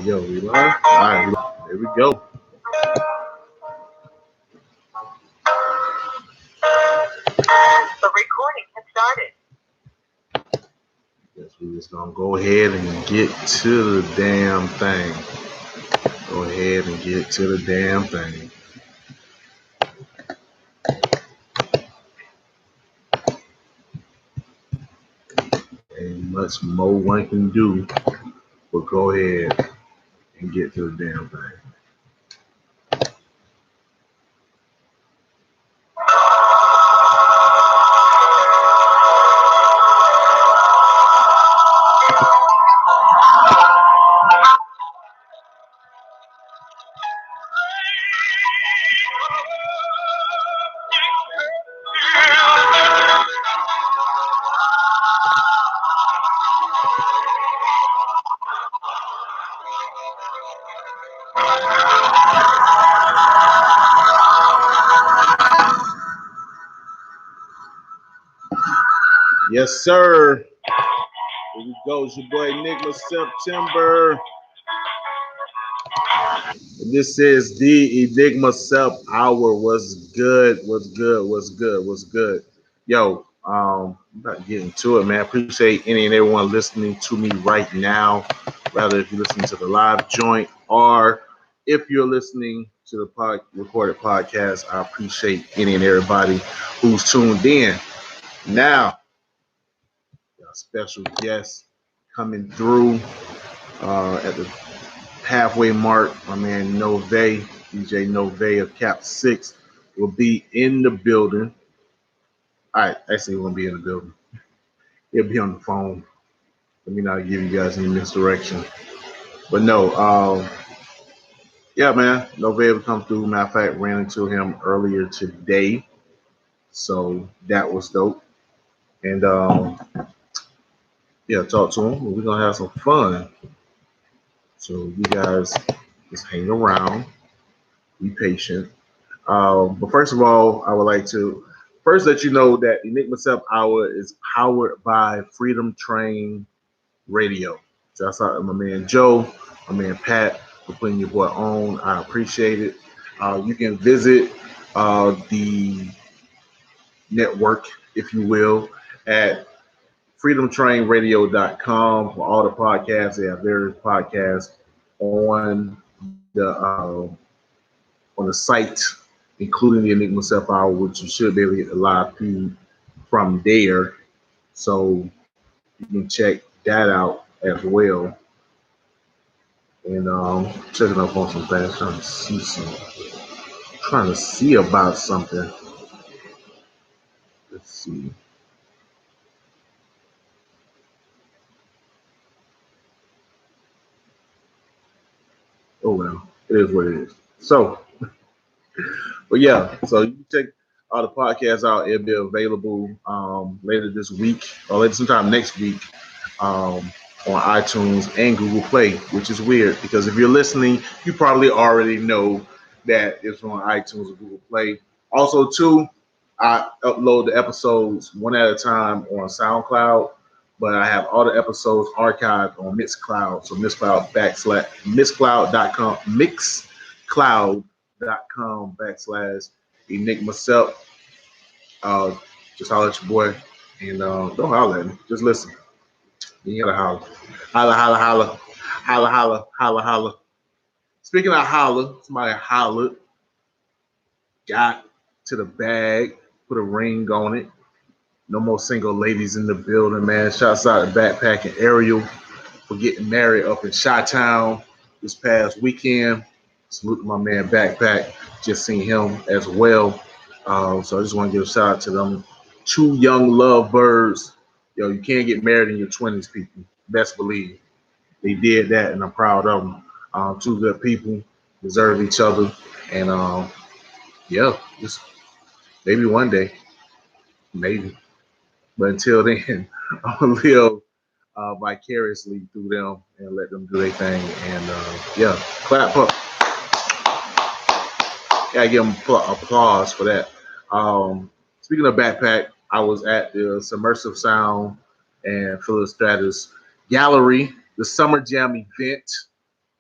Yo, we live? All right, there we go. The recording has started. Guess we just gonna go ahead and get to the damn thing. Go ahead and get to the damn thing. Ain't much more one can do, but go ahead and get to the damn thing. Yes, sir. Here we go. It's your boy Enigma September. And this is the Enigma Sept Hour. What's good? What's good? What's good? What's good? Yo, I'm about to get into it, man. Appreciate any and everyone listening to me right now. Rather, if you're listening to the live joint or if you're listening to the recorded podcast, I appreciate any and everybody who's tuned in. Now, got a special guest coming through at the halfway mark. My man Nove, DJ Nove of Cap 6 will be in the building. All right, actually, he won't be in the building. He'll be on the phone. Let me not give you guys any misdirection. But no, yeah, man, Nove will come through. Matter of fact, ran into him earlier today. So that was dope. And yeah, talk to him. We're going to have some fun. So you guys just hang around, be patient. But first of all, I would like to first let you know that Enigma Sept Hour is powered by Freedom Train Radio. So that's out my man Joe, my man Pat, for putting your boy on. I appreciate it. You can visit the network, if you will, at freedomtrainradio.com for all the podcasts. They have various podcasts on the site, including the Enigma Sept Hour, which you should be able to get the live feed from there. So you can check that out as well. And checking up on some things, trying to see about something. Let's see. Oh well, it is what it is. So, but yeah, so you can check all the podcasts out. It'll be available later this week or later sometime next week on iTunes and Google Play, which is weird because if you're listening, you probably already know that it's on iTunes or Google Play. Also, too, I upload the episodes one at a time on SoundCloud, but I have all the episodes archived on Mixcloud. So Mixcloud.com/Enigma Sept. Just holler at your boy and don't holler at me. Just listen. You gotta holler. Holla, holla, holla. Holla, holla, holla, holla. Speaking of holla, somebody hollered. Got to the bag, put a ring on it. No more single ladies in the building, man. Shouts out to Backpack and Ariel for getting married up in Chi-Town this past weekend. Salute to my man Backpack. Just seen him as well. So I just want to give a shout out to them two young lovebirds. Yo, you can't get married in your 20s, people. Best believe. They did that, and I'm proud of them. Two good people, deserve each other. And yeah, just maybe one day. Maybe. But until then, I'm going to live vicariously through them and let them do their thing. And yeah, clap up. Gotta give them applause for that. Speaking of Backpack, I was at the Submersive Sound and Phyllis Stratus Gallery, the Summer Jam event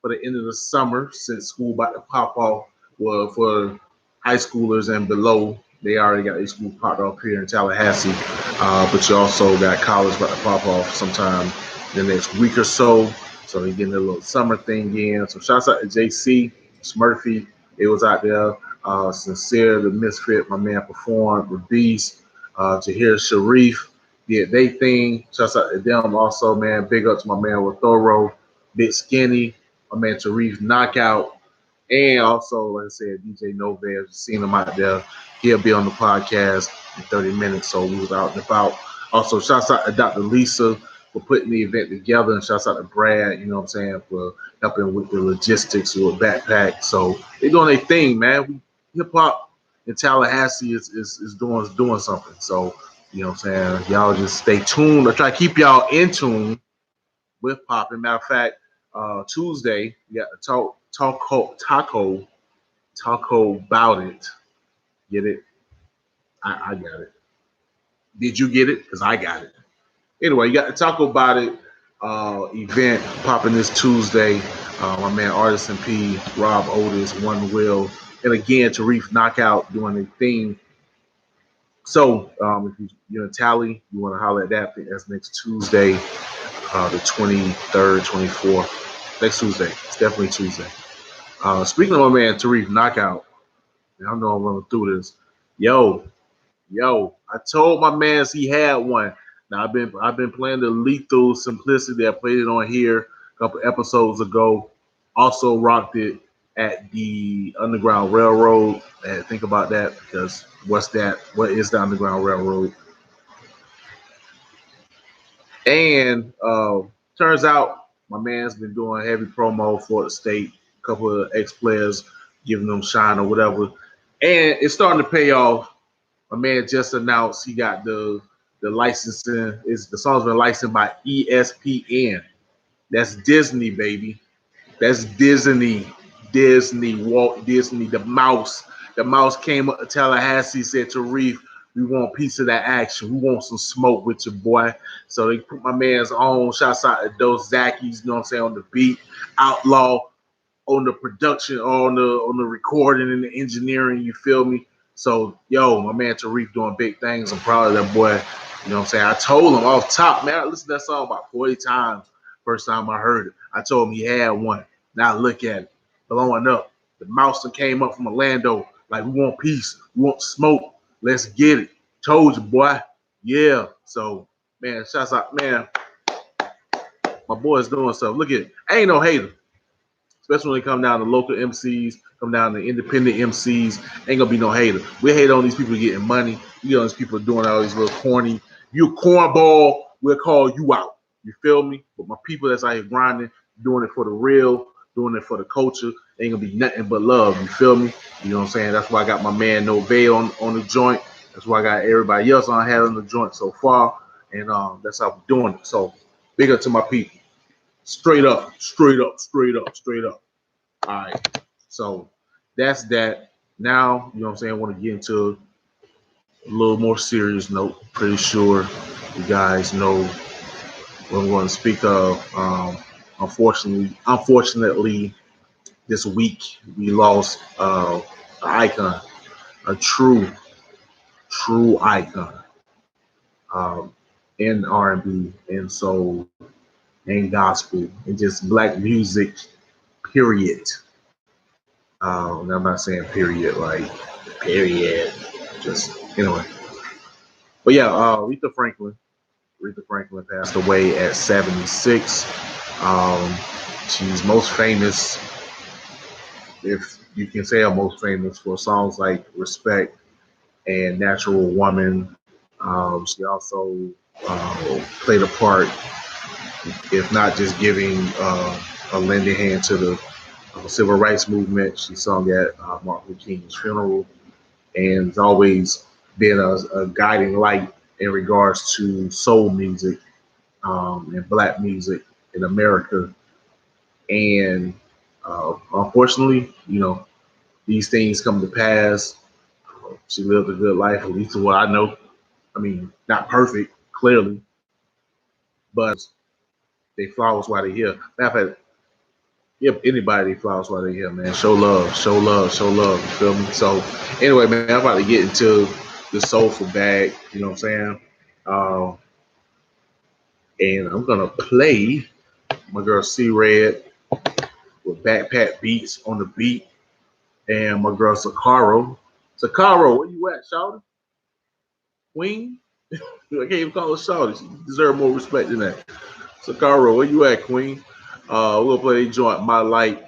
for the end of the summer since school about to pop off. Well, for high schoolers and below, they already got their school popped off here in Tallahassee. But you also got college about to pop off sometime in the next week or so. So they're getting a little summer thing in. So shouts out to JC, Smurfy. It was out there. Sincere, the Misfit, my man performed with Beast. Jahir Sharif did they thing. Shouts out to them also, man. Big up to my man with Thorough, Big Skinny, my man Tarif Knockout, and also, like I said, DJ Nove. I've seen him out there. He'll be on the podcast in 30 minutes, so we was out and about. Also, shouts out to Dr. Lisa for putting the event together, and shouts out to Brad, you know what I'm saying, for helping with the logistics with backpack. So they doing their thing, man. Hip hop in Tallahassee is doing something. So, you know what I'm saying? Y'all just stay tuned. I try to keep y'all in tune with popping. Matter of fact, Tuesday, we got the taco about it. Get it? I got it. Did you get it? Because I got it. Anyway, you got the Taco About It event popping this Tuesday. My man Artisan P, Rob Otis, One Will, and again, Tarif Knockout doing a thing. So if you're in Tally, you want to holler at that. I think that's next Tuesday, the 23rd, 24th. Next Tuesday. It's definitely Tuesday. Speaking of my man Tarif Knockout, and I know I'm running through this. Yo, I told my mans he had one. Now I've been playing the Lethal Simplicity. I played it on here a couple episodes ago. Also rocked it at the Underground Railroad. And think about that, because what's that? What is the Underground Railroad? And turns out my man's been doing heavy promo for the state. A couple of ex-players giving them shine or whatever. And it's starting to pay off. My man just announced he got the licensing. The song's been licensed by ESPN. That's Disney, baby. That's Disney. Walt Disney, the mouse. The mouse came up to Tallahassee, said to Reef, we want a piece of that action. We want some smoke with your boy. So they put my man's on. Shouts out to those Zackies, you know what I'm saying, on the beat. Outlaw on the production, on the recording and the engineering, you feel me? So, yo, my man Tarif doing big things. I'm proud of that boy. You know what I'm saying? I told him off top, man, I listened to that song about 40 times. First time I heard it. I told him he had one. Now look at it. Blowing up. The mouse that came up from Orlando. Like, we want peace. We want smoke. Let's get it. Told you, boy. Yeah. So, man, shouts out, man. My boy's doing stuff. Look at it. I ain't no hater. Especially when they come down to local MCs, come down to independent MCs, ain't gonna be no hater. We hate on these people getting money. We hate on these people doing all these little corny. You a cornball, we'll call you out. You feel me? But my people that's out here grinding, doing it for the real, doing it for the culture, ain't gonna be nothing but love. You feel me? You know what I'm saying? That's why I got my man Nove on the joint. That's why I got everybody else on had on the joint so far. And that's how we're doing it. So big up to my people. Straight up. All right. So that's that. Now, you know what I'm saying? I want to get into a little more serious note. Pretty sure you guys know what I'm going to speak of. Unfortunately, this week we lost an icon, a true icon in R&B and soul and gospel and just black music, period. And I'm not saying period like period, just anyway. But yeah, Aretha Franklin passed away at 76. She's most famous, if you can say I'm most famous, for songs like Respect and Natural Woman. She also played a part, if not just giving a lending hand to the civil rights movement. She sung at Martin Luther King's funeral, and has always been a guiding light in regards to soul music and black music in America. And unfortunately, you know, these things come to pass. She lived a good life, at least to what I know. I mean, not perfect, clearly, but they flowers while they're here. Matter of fact, give anybody flowers while they're here, man. Show love, show love, show love. You feel me? So anyway, man, I'm about to get into the soulful bag. You know what I'm saying? Uh, and I'm gonna play my girl C Red with Backpack Beats on the beat, and my girl Soccorro. Soccorro, where you at, Shawty? Queen? I can't even call her Shawty. She deserves more respect than that. Soccorro, where you at, Queen? We'll play a joint, My Light,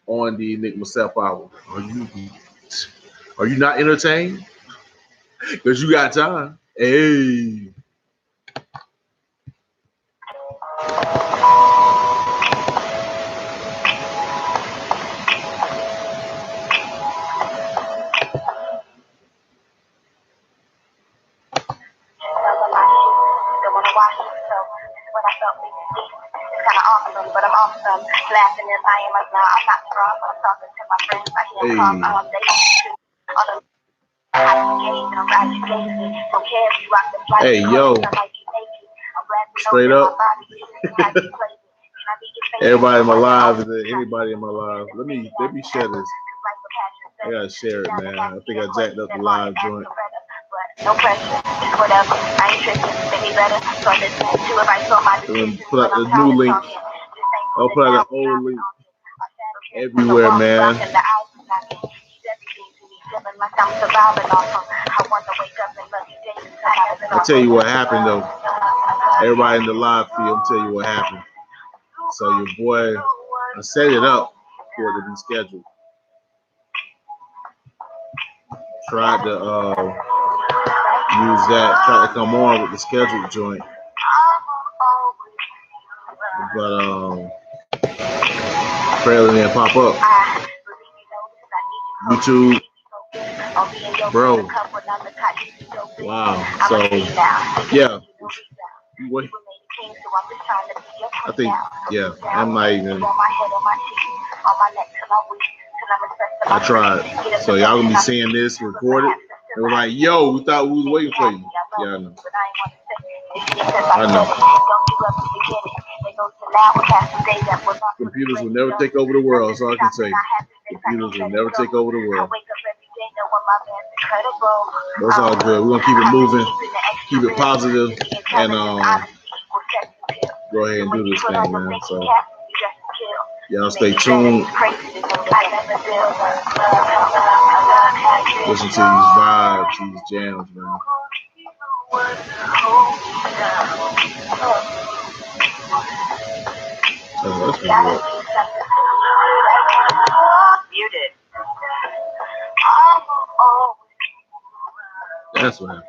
on the Enigma Sept Hour. Are you not entertained? Because you got time. Hey. But I'm awesome. Laughing as I am right now. I'm not strong, but I'm talking to my friends. I hear calls. I'm Hey, yo. Straight up. Everybody in my live, is there anybody in my live? Let me share this. I gotta share it, man. I think I jacked up the live joint. No pressure, it's whatever. I ain't tripping, maybe better. So I listen to if I saw my decisions. Put out the new link. I'll put out the old link everywhere, man. I'll tell you what happened though. Everybody in the live feed, I'll tell you what happened. So your boy, I set it up for it to be scheduled. Tried to use that, tried to come on with the scheduled joint. But apparently didn't pop up. YouTube, bro. Wow. So yeah. Wait. I think, yeah, I'm not even. I tried. So y'all gonna be seeing this recorded. They were like, yo, we thought we was waiting for you. Yeah, I know. I know. Computers will never take over the world, that's all I can say. Computers will never take over the world. That's all good. We're gonna keep it moving, keep it positive, and go ahead and do this thing, man. So y'all stay tuned. Listen to these vibes, these jams, man. Oh, that's pretty good. Muted. That's what happened.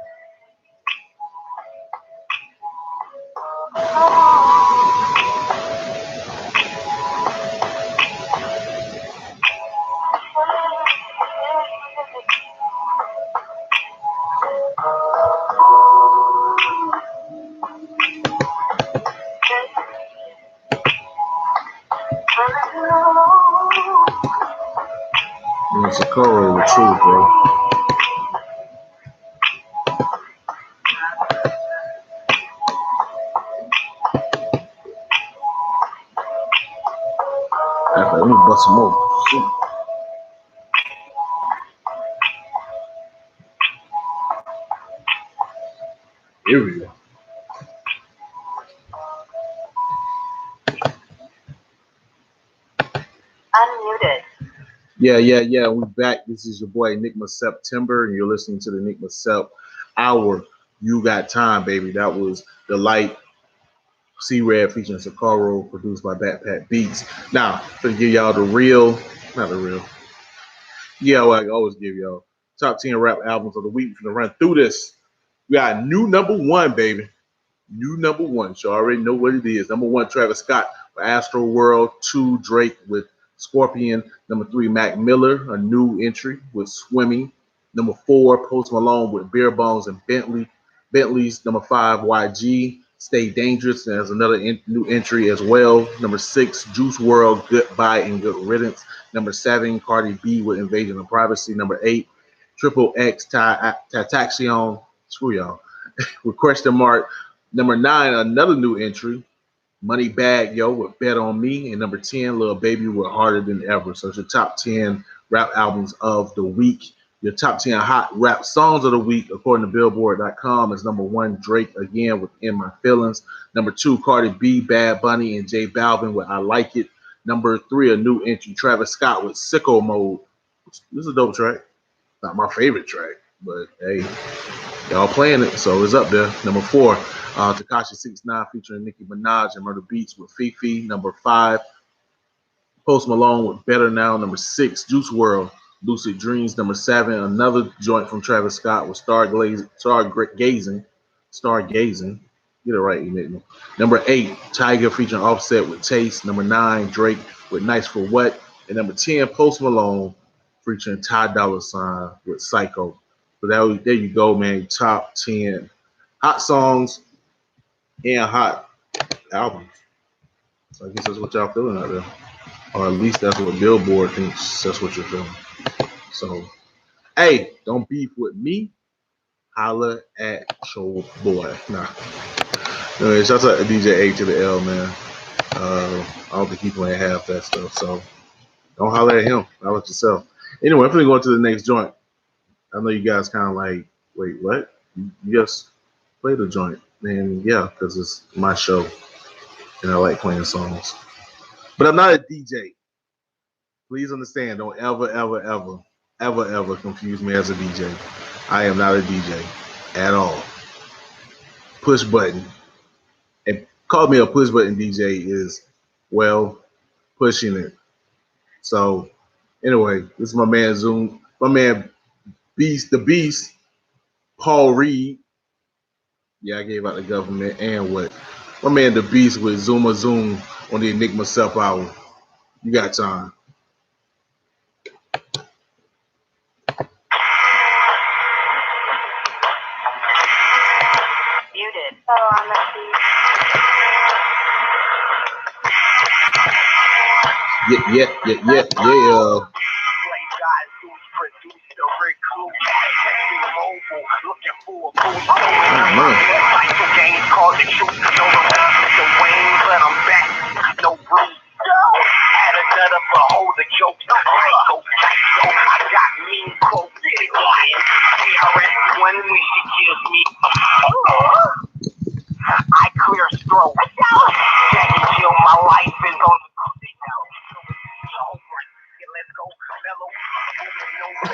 Soccorro, the truth, bro. Let me bust some more. Here we go. Unmuted. Yeah. We're back. This is your boy Enigma September, and you're listening to the Enigma Sept Hour. You got time, baby. That was the light C Red featuring Soccorro, produced by Backpack Beats. Now, to give y'all the real, not the real. Yeah, like I always give y'all top 10 rap albums of the week. We're gonna run through this. We got new number one, baby. New number one. So I already know what it is. Number one, Travis Scott with Astro World. 2, Drake with Scorpion. Number 3, Mac Miller, a new entry with Swimming. Number 4, Post Malone with Bare Bones and Bentley's. Number 5, YG, Stay Dangerous. There's another new entry as well. Number 6, Juice WRLD, Goodbye and Good Riddance. Number 7, Cardi B with Invasion of Privacy. Number 8, Triple X Tentacion. Screw y'all. With Question Mark. Number 9, another new entry Money Bag Yo with Bet on Me, and number 10, Lil Baby with Harder Than Ever. So it's your top 10 rap albums of the week. Your top 10 hot rap songs of the week, according to Billboard.com, is number 1, Drake again with In My Feelings. Number 2, Cardi B, Bad Bunny, and J Balvin with I Like It. Number 3, a new entry, Travis Scott with Sicko Mode. This is a dope track. Not my favorite track, but hey, y'all playing it, so it's up there. Number 4, Tekashi 69 featuring Nicki Minaj and Murder Beats with Fifi. Number 5, Post Malone with Better Now. Number 6, Juice WRLD, Lucid Dreams. Number 7, another joint from Travis Scott with Stargazing. Get it right, Enigma. Number 8, Tyga featuring Offset with Taste. Number 9, Drake with Nice for What. And number 10, Post Malone featuring Ty Dolla $ign with Psycho. So there you go, man. Top 10 hot songs and hot albums. So I guess that's what y'all feeling out there. Or at least that's what Billboard thinks that's what you're feeling. So, hey, don't beef with me. Holla at your boy. Nah. Anyway, shout out to DJ A to the L, man. I don't think he playing half that stuff. So, don't holler at him. Holler at yourself. Anyway, I'm going to go to the next joint. I know you guys kind of like, wait, what? You just play the joint. And yeah, because it's my show. And I like playing songs. But I'm not a DJ. Please understand, don't ever confuse me as a DJ. I am not a DJ at all. Push button. And call me a push button DJ is, well, pushing it. So, anyway, this is my man Zoom. My man the Beast, Paul Reed. Yeah, I gave out the government and what? My man the Beast with Zooma Zoom on the Enigma Sept Hour. You got time. You did. Oh, I'm a Yeah. I clear stroke. My life is on the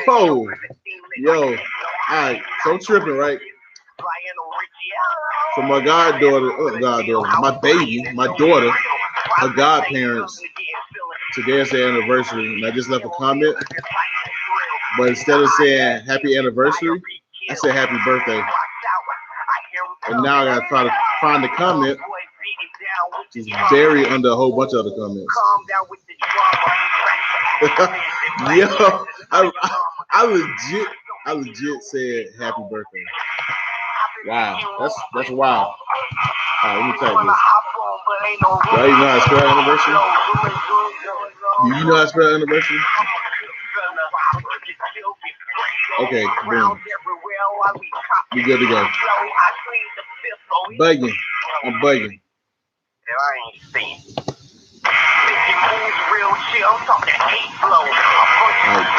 Oh, yo, all right, so I'm tripping, right? So my daughter, her godparents, today's their anniversary, and I just left a comment, but instead of saying happy anniversary, I said happy birthday. And now I gotta try to find the comment. She's buried under a whole bunch of other comments. Yo, I legit said happy birthday. Wow, that's wild. All right, let me tell you this. Y'all even know how to spell anniversary? Do you know how to spell anniversary? Okay, boom. We good to go. Bugging. I'm bugging.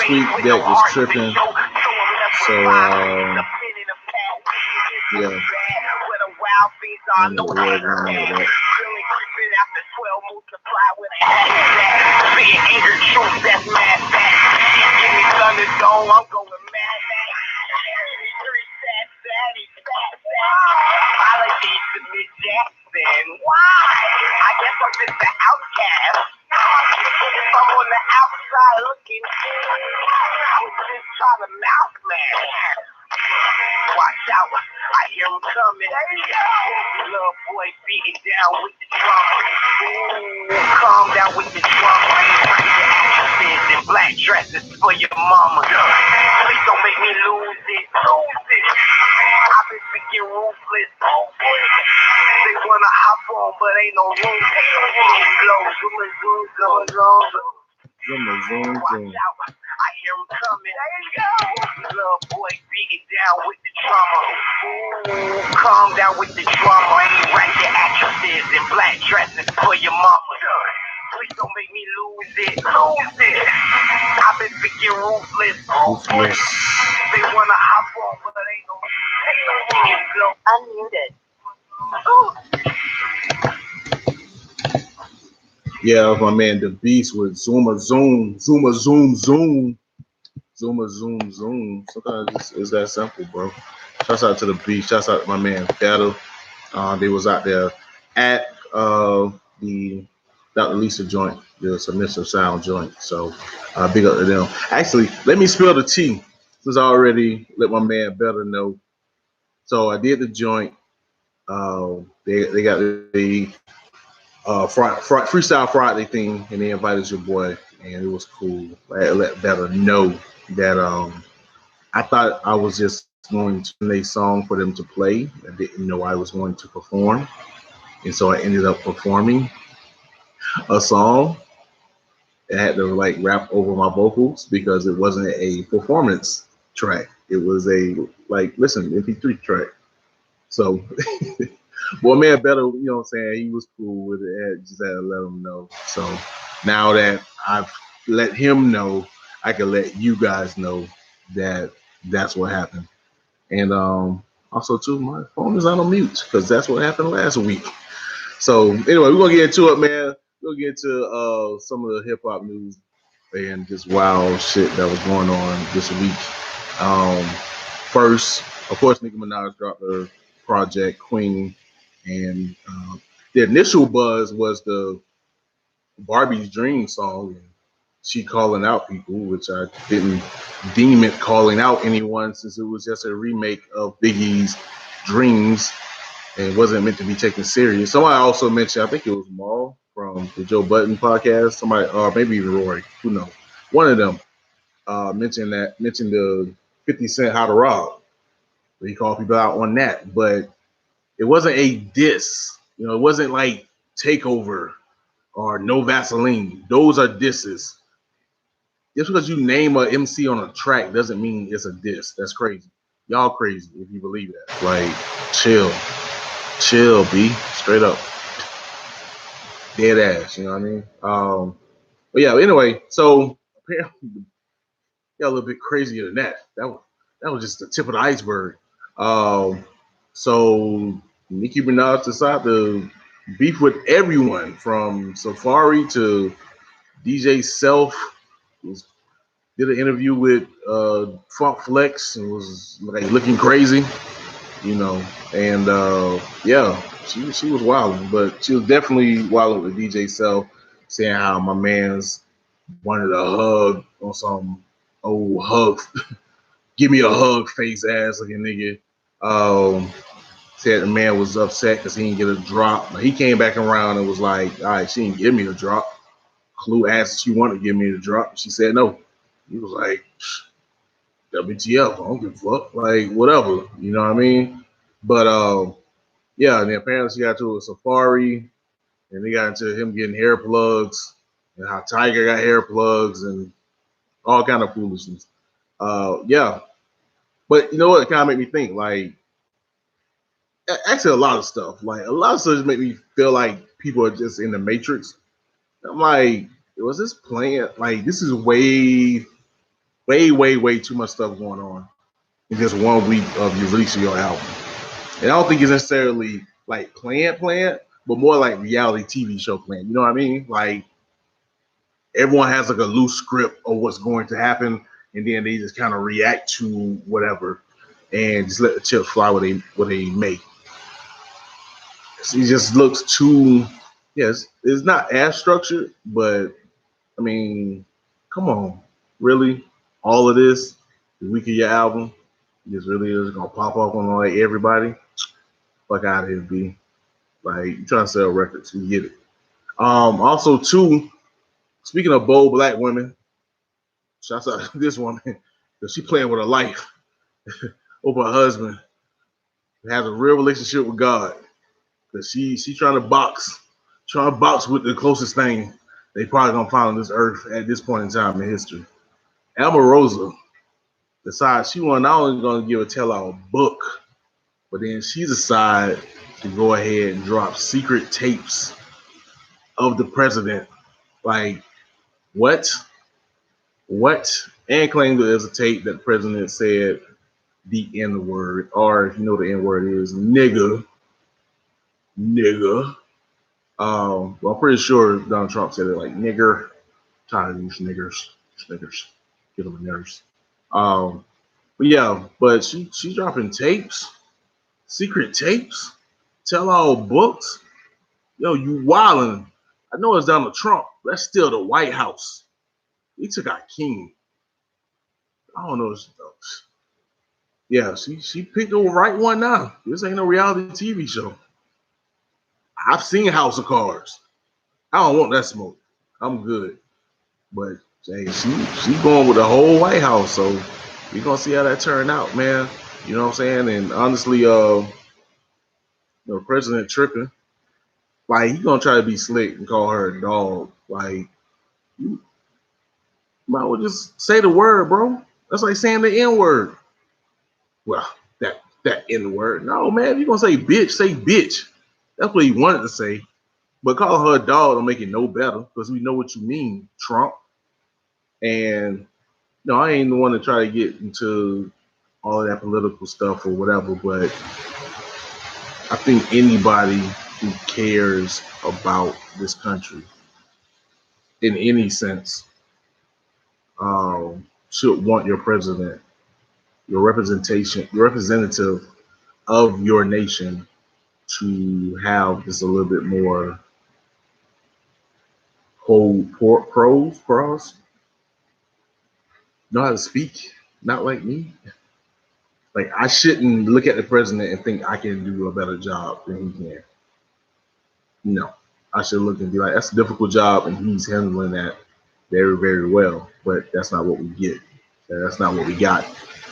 Tweet deck was tripping. So yeah. I don't know what was wrong with that. I guess I'm just the outcast. I'm on the outside looking. I was just trying to mouth man. Watch out, I hear him coming. Little boy beating down with the drum. Calm down with the drum. In black dresses for your mama. Please don't make me lose it. I've been speaking ruthless. They wanna hop on, but ain't no room. Zoom. Zoom. I hear him coming. There you go. Little boy beating down with the drummer. Ooh, calm down with the drummer. Right the actresses in black dresses for your mama. Please don't make me lose it. I've been thinking ruthless. They wanna hop on, but ain't no unmuted. Yeah, that was my man the Beast with Zooma Zoom, Zooma Zoom Zoom, Zooma Zoom Zoom. Sometimes it's that simple, bro. Shouts out to the Beast. Shouts out to my man Battle. They was out there at the Dr. Lisa joint, the submissive sound joint. So big up to them. Actually, let me spill the tea since I already let my man Better know. So I did the joint. They got the Freestyle Friday thing, and they invited your boy, and it was cool. I let Better know that I thought I was just going to play a song for them to play. I didn't know I was going to perform, and so I ended up performing a song. I had to like rap over my vocals because it wasn't a performance track. It was a like listen MP3 track. So, boy, man, Better, you know what I'm saying? He was cool with it. Just had to let him know. So now that I've let him know, I can let you guys know that that's what happened. And also, too, my phone is on mute because that's what happened last week. So anyway, we're gonna get into it, man. We're gonna get into some of the hip hop news and just wild shit that was going on this week. First, of course, Nicki Minaj dropped her project Queen, and the initial buzz was the Barbie's Dream song. And she calling out people, which I didn't deem it calling out anyone since it was just a remake of Biggie's Dreams and it wasn't meant to be taken serious. Somebody also mentioned, I think it was Maul from the Joe Budden podcast. Somebody, or maybe even Rory, who knows? One of them mentioned the 50 Cent How to Rob. He called people out on that, but it wasn't a diss. You know, it wasn't like Takeover or No Vaseline. Those are disses. Just because you name a MC on a track doesn't mean it's a diss. That's crazy. Y'all crazy if you believe that. Like, chill, B. Straight up. Dead ass, you know what I mean? But yeah, anyway, so apparently got a little bit crazier than that. That was just the tip of the iceberg. So Nicki Minaj decided to beef with everyone from Safari to DJ Self. Did an interview with Funk Flex and was like looking crazy, you know. And yeah, she was wilding, but she was definitely wilding with DJ Self, saying how my man's wanted a hug on some old hug, give me a hug face ass looking nigga. Said the man was upset because he didn't get a drop. But he came back around and was like, all right, she didn't give me a drop. Clue asked if she wanted to give me the drop. She said no. He was like, WTF, I don't give a fuck. Like, whatever. You know what I mean? But yeah, and then apparently she got to a Safari and they got into him getting hair plugs and how Tiger got hair plugs and all kind of foolishness. Yeah. But you know what? It kind of made me think, like, actually a lot of stuff. Like, a lot of stuff make me feel like people are just in the Matrix. I'm like, was this playing? Like, this is way too much stuff going on in just 1 week of you releasing your album. And I don't think it's necessarily like planned, but more like reality TV show planned. You know what I mean? Like, everyone has like a loose script of what's going to happen, and then they just kind of react to whatever and just let the chips fly what they make. It just looks too, yes, it's not as structured, but I mean, come on, really? All of this, the week of your album, just really is gonna pop up on like everybody? Fuck out of here, B. Like, you trying to sell records, you get it. Also, too, speaking of bold black women, shouts out to this woman, because she playing with her life over her husband, who has a real relationship with God. Because she trying to box with the closest thing they probably gonna find on this earth at this point in time in history. Amarosa decides she was not only going to give a tell-all book, but then she decided to go ahead and drop secret tapes of the president. Like, what? What? And claimed that there's a tape that the president said the N word, or if you know the N word is nigga. Nigga. Well, I'm pretty sure Donald Trump said it like nigger. Tired of these niggers. Niggers. Get them a nurse. But yeah, but she dropping tapes, secret tapes, tell all books. Yo, you wildin'. I know it's Donald Trump, but that's still the White House. He took our king. I don't know. Yeah, she picked the right one now. This ain't no reality TV show. I've seen House of Cards. I don't want that smoke. I'm good. But hey, she going with the whole White House, so we gonna see how that turn out, man. You know what I'm saying? And honestly, the president tripping. Like he gonna try to be slick and call her a dog. Like you might well just say the word, bro. That's like saying the N word. Well, that N word. No, man, if you gonna say bitch, say bitch. That's what he wanted to say. But calling her a dog don't make it no better because we know what you mean, Trump. And no, I ain't the one to try to get into all of that political stuff or whatever, but I think anybody who cares about this country in any sense should want your president, your representation, your representative of your nation to have just a little bit more pros, know how to speak, not like me. Like I shouldn't look at the president and think I can do a better job than he can. No, I should look and be like, that's a difficult job, and he's handling that very, very well. But that's not what we get. That's not what we got,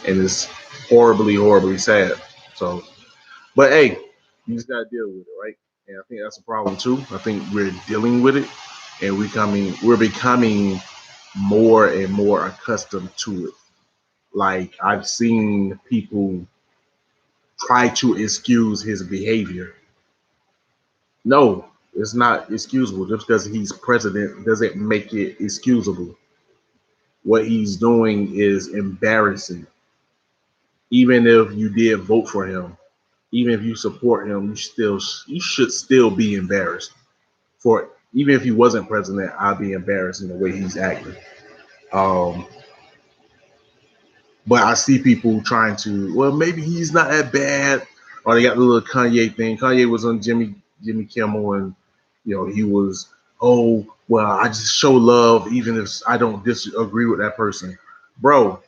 and it's horribly, horribly sad. So, but hey, you just gotta deal with it, right? And I think that's a problem too. I think we're dealing with it, and we're becoming more and more accustomed to it. Like I've seen people try to excuse his behavior. No, it's not excusable. Just because he's president doesn't make it excusable. What he's doing is embarrassing. Even if you did vote for him, even if you support him, you should still be embarrassed. For even if he wasn't president, I'd be embarrassed in the way he's acting. Um, but I see people trying to, well, maybe he's not that bad, or they got the little Kanye thing. Kanye was on Jimmy Kimmel, and he was, oh, well, I just show love even if I don't disagree with that person, bro.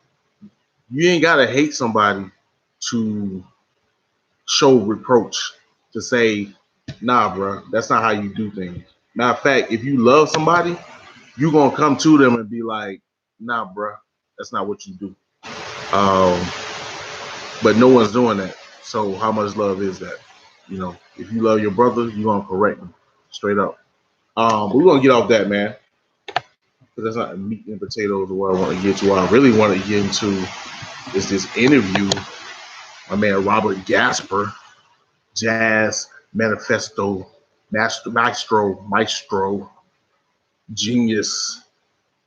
You ain't gotta hate somebody to show reproach, to say, nah, bro, that's not how you do things. Matter of fact, if you love somebody, you gonna come to them and be like, nah, bro, that's not what you do. Um, but no one's doing that. So how much love is that? If you love your brother, you're gonna correct him straight up. But we're gonna get off that, man, because that's not meat and potatoes of what I want to get to. What I really want to get into is this interview. My man Robert Glasper, Jazz Manifesto, Maestro, Genius,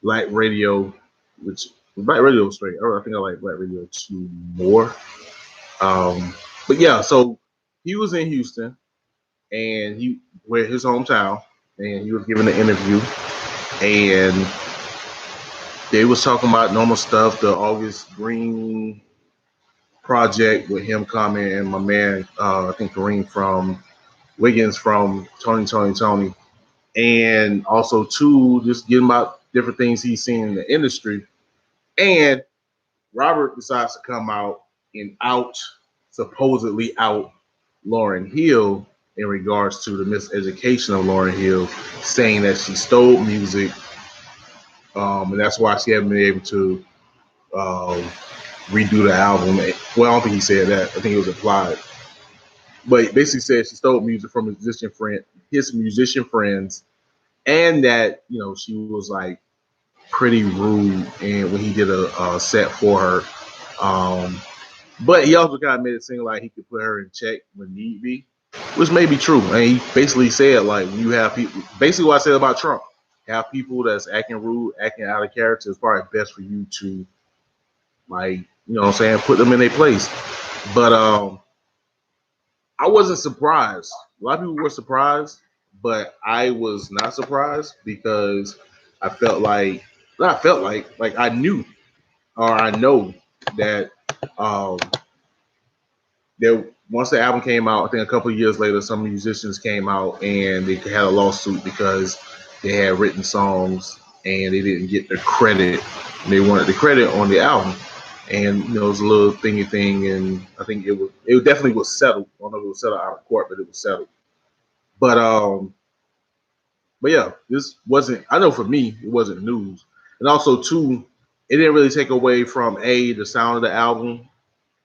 Black Radio, which Black Radio was straight. I think I like Black Radio 2 more. But yeah, so he was in Houston, and where his hometown, and he was giving an interview, and they was talking about normal stuff, the August Green project with him coming, and my man, I think Kareem from Wiggins from Tony, and also too, just getting about different things he's seen in the industry. And Robert decides to come out and supposedly out Lauryn Hill in regards to the miseducation of Lauryn Hill, saying that she stole music, and that's why she hasn't been able to redo the album. Well, I don't think he said that. I think it was implied. But he basically said she stole music from his musician friends, and that she was like pretty rude, and when he did a set for her. But he also kind of made it seem like he could put her in check when need be, which may be true. And he basically said, like, you have people, basically what I said about Trump, have people that's acting rude, acting out of character, it's probably best for you to, like, you know what I'm saying, put them in their place. But I wasn't surprised. A lot of people were surprised, but I was not surprised because I felt like, like I knew or I know that um, there once the album came out, I think a couple of years later, some musicians came out and they had a lawsuit because they had written songs and they didn't get the credit. And they wanted the credit on the album, and you know it was a little thingy thing, and I think it definitely was settled. I don't know if it was settled out of court, but it was settled. But yeah, this wasn't. I know for me, it wasn't news, and also too, it didn't really take away from the sound of the album,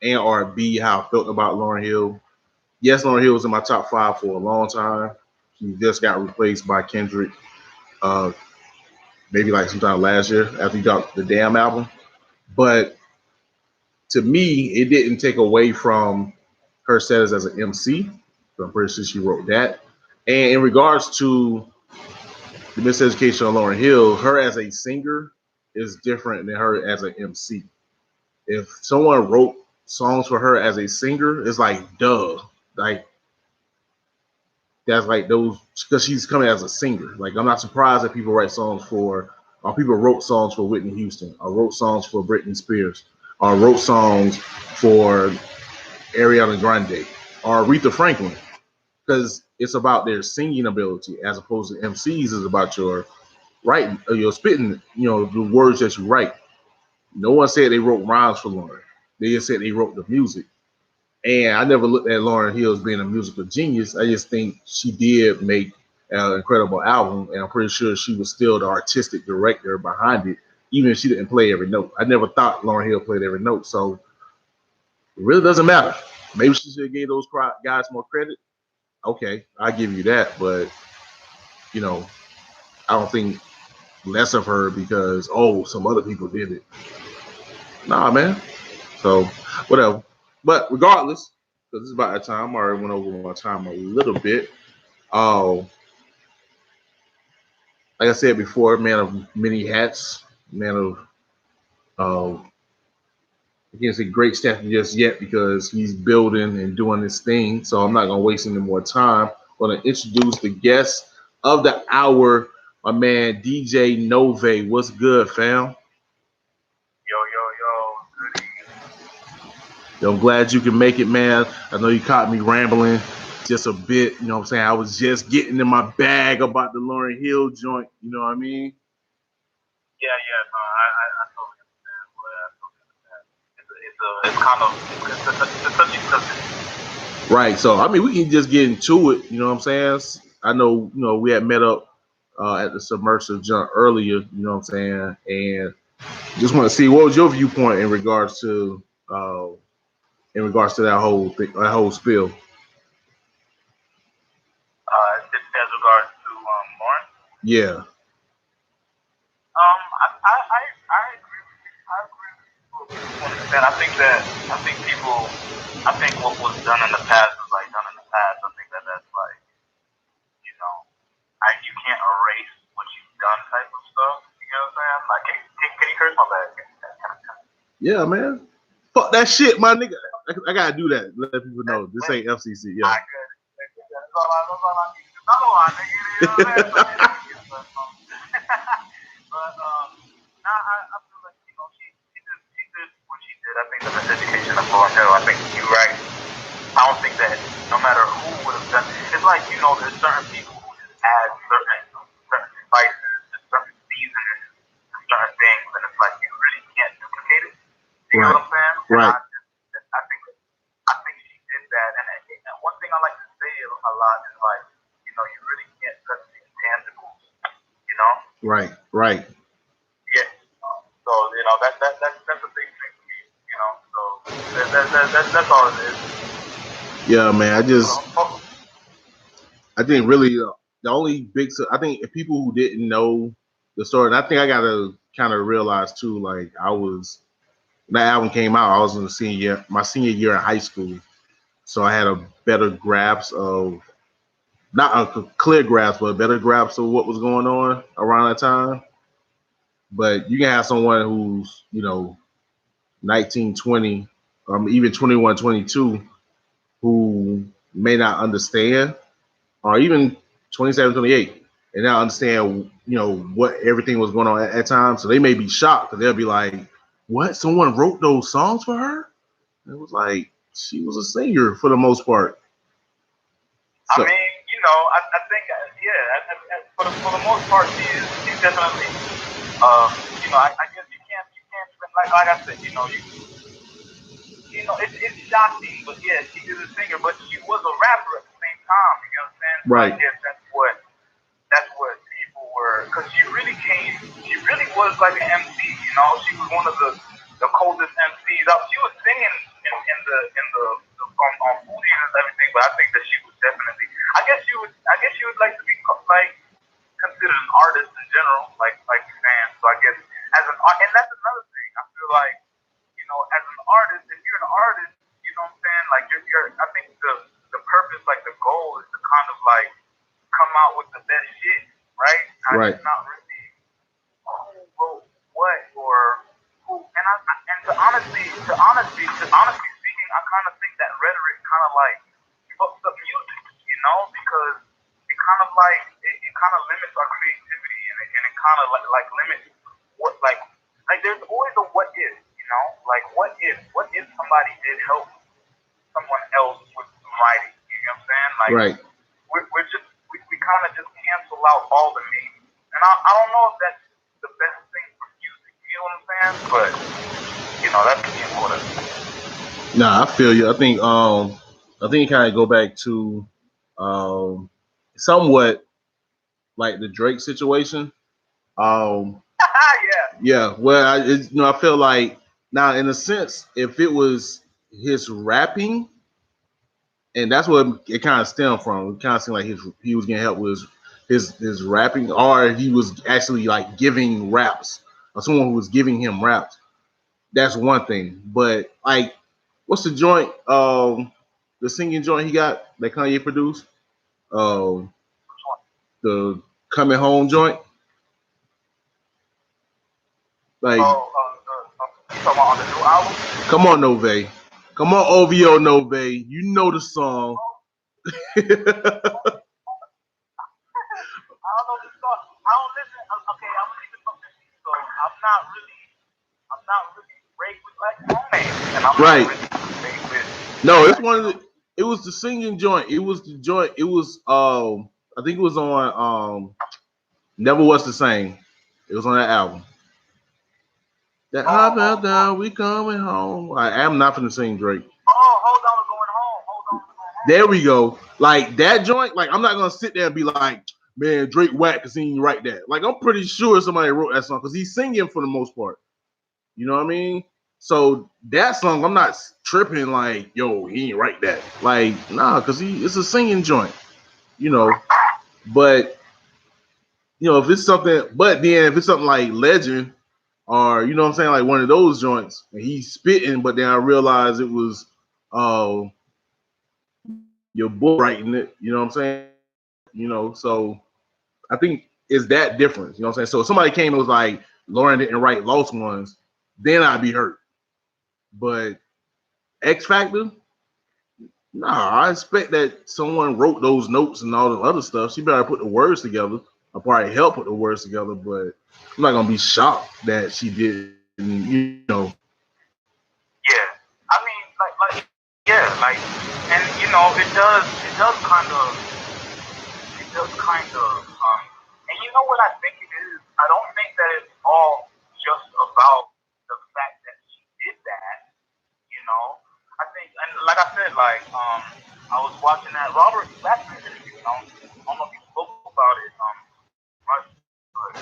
and or B how I felt about Lauryn Hill. Yes, Lauryn Hill was in my top 5 for a long time. She just got replaced by Kendrick, uh, maybe like sometime last year after he dropped the Damn album. But to me, it didn't take away from her status as an MC. So I'm pretty sure she wrote that. And in regards to the miseducation of Lauryn Hill, her as a singer is different than her as an MC. If someone wrote songs for her as a singer, it's like, duh. Like, that's like those, because she's coming as a singer. Like, I'm not surprised that people write songs for, or people wrote songs for Whitney Houston, or wrote songs for Britney Spears, or wrote songs for Ariana Grande, or Aretha Franklin, because it's about their singing ability as opposed to MCs is about your writing, or your spitting, you know, the words that you write. No one said they wrote rhymes for Lauryn. They just said they wrote the music. And I never looked at Lauryn Hill as being a musical genius. I just think she did make an incredible album, and I'm pretty sure she was still the artistic director behind it, even if she didn't play every note. I never thought Lauryn Hill played every note, so it really doesn't matter. Maybe she should have gave those guys more credit. Okay, I give you that, but you know, I don't think less of her because some other people did it. Nah, man. So whatever. But regardless, because it's about that time, I already went over my time a little bit. Like I said before, man of many hats, man of I can't say great stature just yet because he's building and doing this thing. So I'm not gonna waste any more time. I'm gonna introduce the guest of the hour, my man DJ Nove. What's good, fam? Good Yo, I'm glad you can make it, man. I know you caught me rambling just a bit. You know what I'm saying? I was just getting in my bag about the Lauryn Hill joint. You know what I mean? Yeah, no, I totally understand. But I totally understand. It's a touchy subject. Right. So, I mean, we can just get into it. You know what I'm saying? I know, you know, we had met up at the Submersive jump earlier. You know what I'm saying? And just want to see what was your viewpoint in regards to that whole thing, that whole spill. As regards to Lauren. Yeah. I agree with you. I agree with you to an extent. I think what was done in the past is like done in the past. I think that's like, you know, you can't erase what you've done type of stuff. You know what I'm saying? Like, can you curse my bad? Yeah, man. Fuck that shit, my nigga. I gotta do that. Let people know this ain't FCC. Yeah. That's all I need. Another one, nigga. You know what I'm saying? But I feel like, you know, she did what she did. I think the miseducation of Lauryn Hill. I think you're right. I don't think that no matter who would have done, it's like, you know, there's certain people who just add certain spices, certain seasonings, to certain things, and it's like you really can't duplicate it. You know what I'm saying? Right. I think she did that, and one thing I like to say a lot is like, you know, you really can't touch the intangibles. You know? Right. Yeah. So, you know, that's a big thing for me. You know, so that's all it is. Yeah, man. I think really the only big. I think if people who didn't know the story. And I think I gotta kind of realize too, like when that album came out, I was in my senior year in high school. So I had a better grasp of, not a clear grasp, but a better grasp of what was going on around that time. But you can have someone who's, 19, 20, even 21, 22, who may not understand, or even 27, 28, and not understand, what everything was going on at that time. So they may be shocked, because they'll be like, what? Someone wrote those songs for her? And it was like, she was a singer for the most part. So, I mean, I think, for the most part, she's definitely, I guess you can't, like I said, it's shocking, but yeah, she is a singer, but she was a rapper at the same time. You know what I'm saying? Right. So I guess that's what people were, because she really was like an MC. She was one of the coldest MCs. She was singing in the on Foodies and everything, but I think that she was definitely. I guess she would like to be like considered an artist in general, like fans. So I guess as an art, and that's another thing. I feel like, as an artist, if you're an artist, you know what I'm saying? Like you're I think the purpose, like the goal, is to kind of like come out with the best shit, right? Right. It's not really who wrote what or who. And to honestly speaking, I kind of think that rhetoric kind of like fucks up music, because it kind of like it kind of limits our creativity, and it kind of like limits what like there's always a what if, like what if somebody did help someone else with some writing, you know what I'm saying? Like right. we kind of just cancel out all the meaning, and I don't know if that's the best thing for music, you know what I'm saying? But that's the important. Nah, I feel you. I think it kind of go back to somewhat like the Drake situation. Yeah. Well, I feel like now, in a sense, if it was his rapping, and that's what it kind of stemmed from. It kind of seemed like he was getting help with his rapping, or he was actually like giving raps, or someone who was giving him raps. That's one thing. But like, what's the joint? The singing joint he got that Kanye produced. The Coming Home joint. Like, you talking about on the new album? Come on, Nove. Come on, OVO Nove. You know the song. I don't know the song. I don't listen. Okay, I'm gonna keep it something. So I'm not really great with like names, and I'm right. not really great with. No, it's one of the. It was the singing joint. It was the joint. It was I think it was on Never Was the Same. It was on that album. That I felt down, we coming home. I am not finna sing Drake. Hold on, we're going home. Hold on, we're going home. There we go. Like that joint. Like I'm not gonna sit there and be like, man, Drake whack because he didn't write that. Like I'm pretty sure somebody wrote that song because he's singing for the most part. You know what I mean? So that song, I'm not tripping like, yo, he ain't write that. Like, nah, because it's a singing joint. But if it's something, but then if it's something like Legend, or you know what I'm saying, like one of those joints, and he's spitting, but then I realized it was your boy writing it, you know what I'm saying? So I think it's that difference, you know what I'm saying? So if somebody came and was like, Lauryn didn't write Lost Ones, then I'd be hurt. But X Factor, nah, I expect that someone wrote those notes and all the other stuff. She better put the words together. I'll probably help put the words together, but I'm not gonna be shocked that she didn't, Yeah, I mean, and and you know what I think it is? I don't think that it's all just about the fact that she did that. I think, and like I said, I was watching that Robert Glasper interview. I don't know if you spoke about it, much, but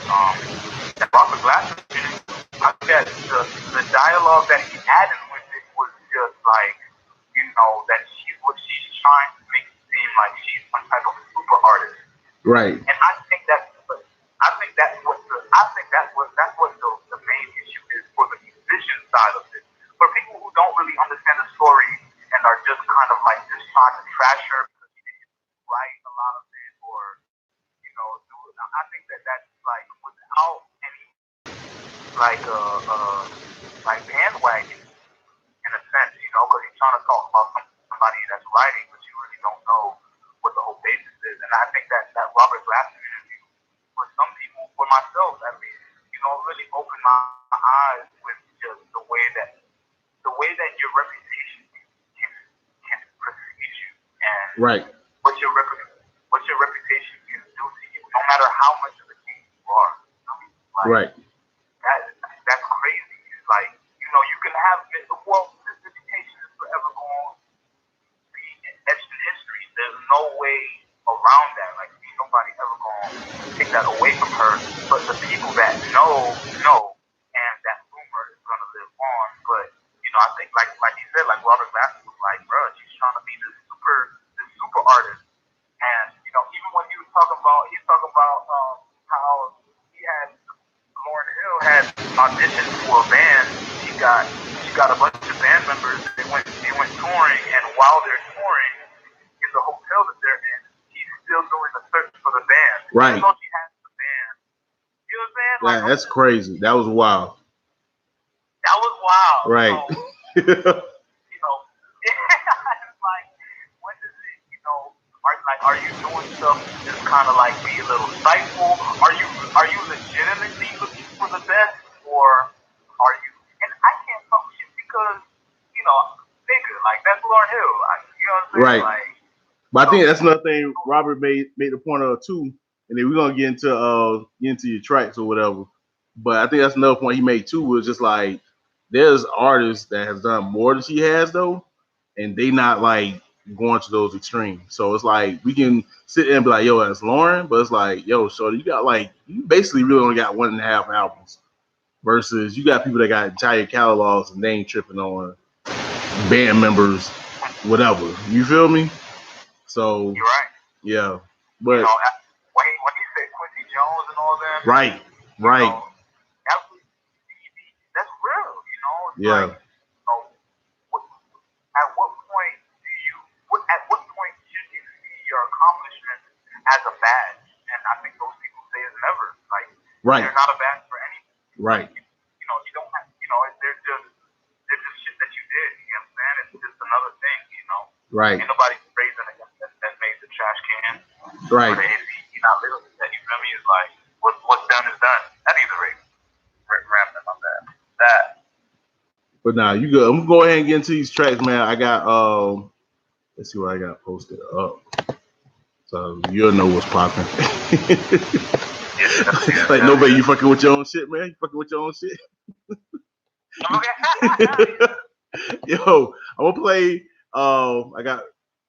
that Robert Glasper interview, I think that the dialogue that he added with it was just like, that she's trying to make it seem like she's some type of super artist. Right. And I think that's what trying to trash her because she didn't write a lot of it, or I think that's like without any like bandwagon in a sense, because he's trying to talk about somebody that's writing, but you really don't know what the whole basis is. And I think that Robert Glasper interview, for some people, for myself at least, really opened my eyes with just the way that your reputation can precede you, and right. what your reputation can do to you, no matter how much of a king you are. Like, right. That's crazy. It's like, you can have, this reputation is forever going to be etched in history. There's no way around that. Like, nobody ever going to take that away from her. But the people that know, and that rumor is going to live on. But, I think, like you said, like Robert Glasper was like, bro, she's trying to be this super artist. And, even when he was talking about how he had, Lauryn Hill had auditioned for a band. She got a bunch of band members. They went touring, and while they're touring in the hotel that they're in, he's still doing the search for the band. Right. Even though she has the band. You know what I'm saying? Yeah, that's crazy. That was wild. That was wild. Right. So, it's like, when does it, are you doing stuff to just kind of like be a little spiteful? Are you legitimately looking for the best, or are you? And I can't talk shit because nigga, like that's Lauryn Hill. You know what I'm saying? Right. Like, but I think that's another thing Robert made the point of too, and then we're gonna get into your tracks or whatever. But I think that's another point he made too, was just like there's artists that has done more than she has though, and they not like going to those extremes. So it's like we can sit there and be like, yo, that's Lauryn, but it's like, yo, so you got like you basically really only got 1.5 albums versus you got people that got entire catalogs and they ain't tripping on band members, whatever. You feel me? So you're right. Yeah. But when he said Quincy Jones and all that, right. That's real, It's yeah. like, at what point should you see your accomplishment as a badge? And I think those people say it's never. Like, right. They're not a badge for anything. Right. You don't have, they're just shit that you did. You know what I'm saying? It's just another thing, Right. Ain't nobody raising that made the trash can. Right. Or the AC. You're not living with that. You feel me? It's like, what's done is done. At either rate. Rapping on that. But now you go. I'm gonna go ahead and get into these tracks, man. I got let's see what I got posted up. So you'll know what's popping. Like nobody, you fucking with your own shit, man. You fucking with your own shit. Yo, I'm gonna play. I got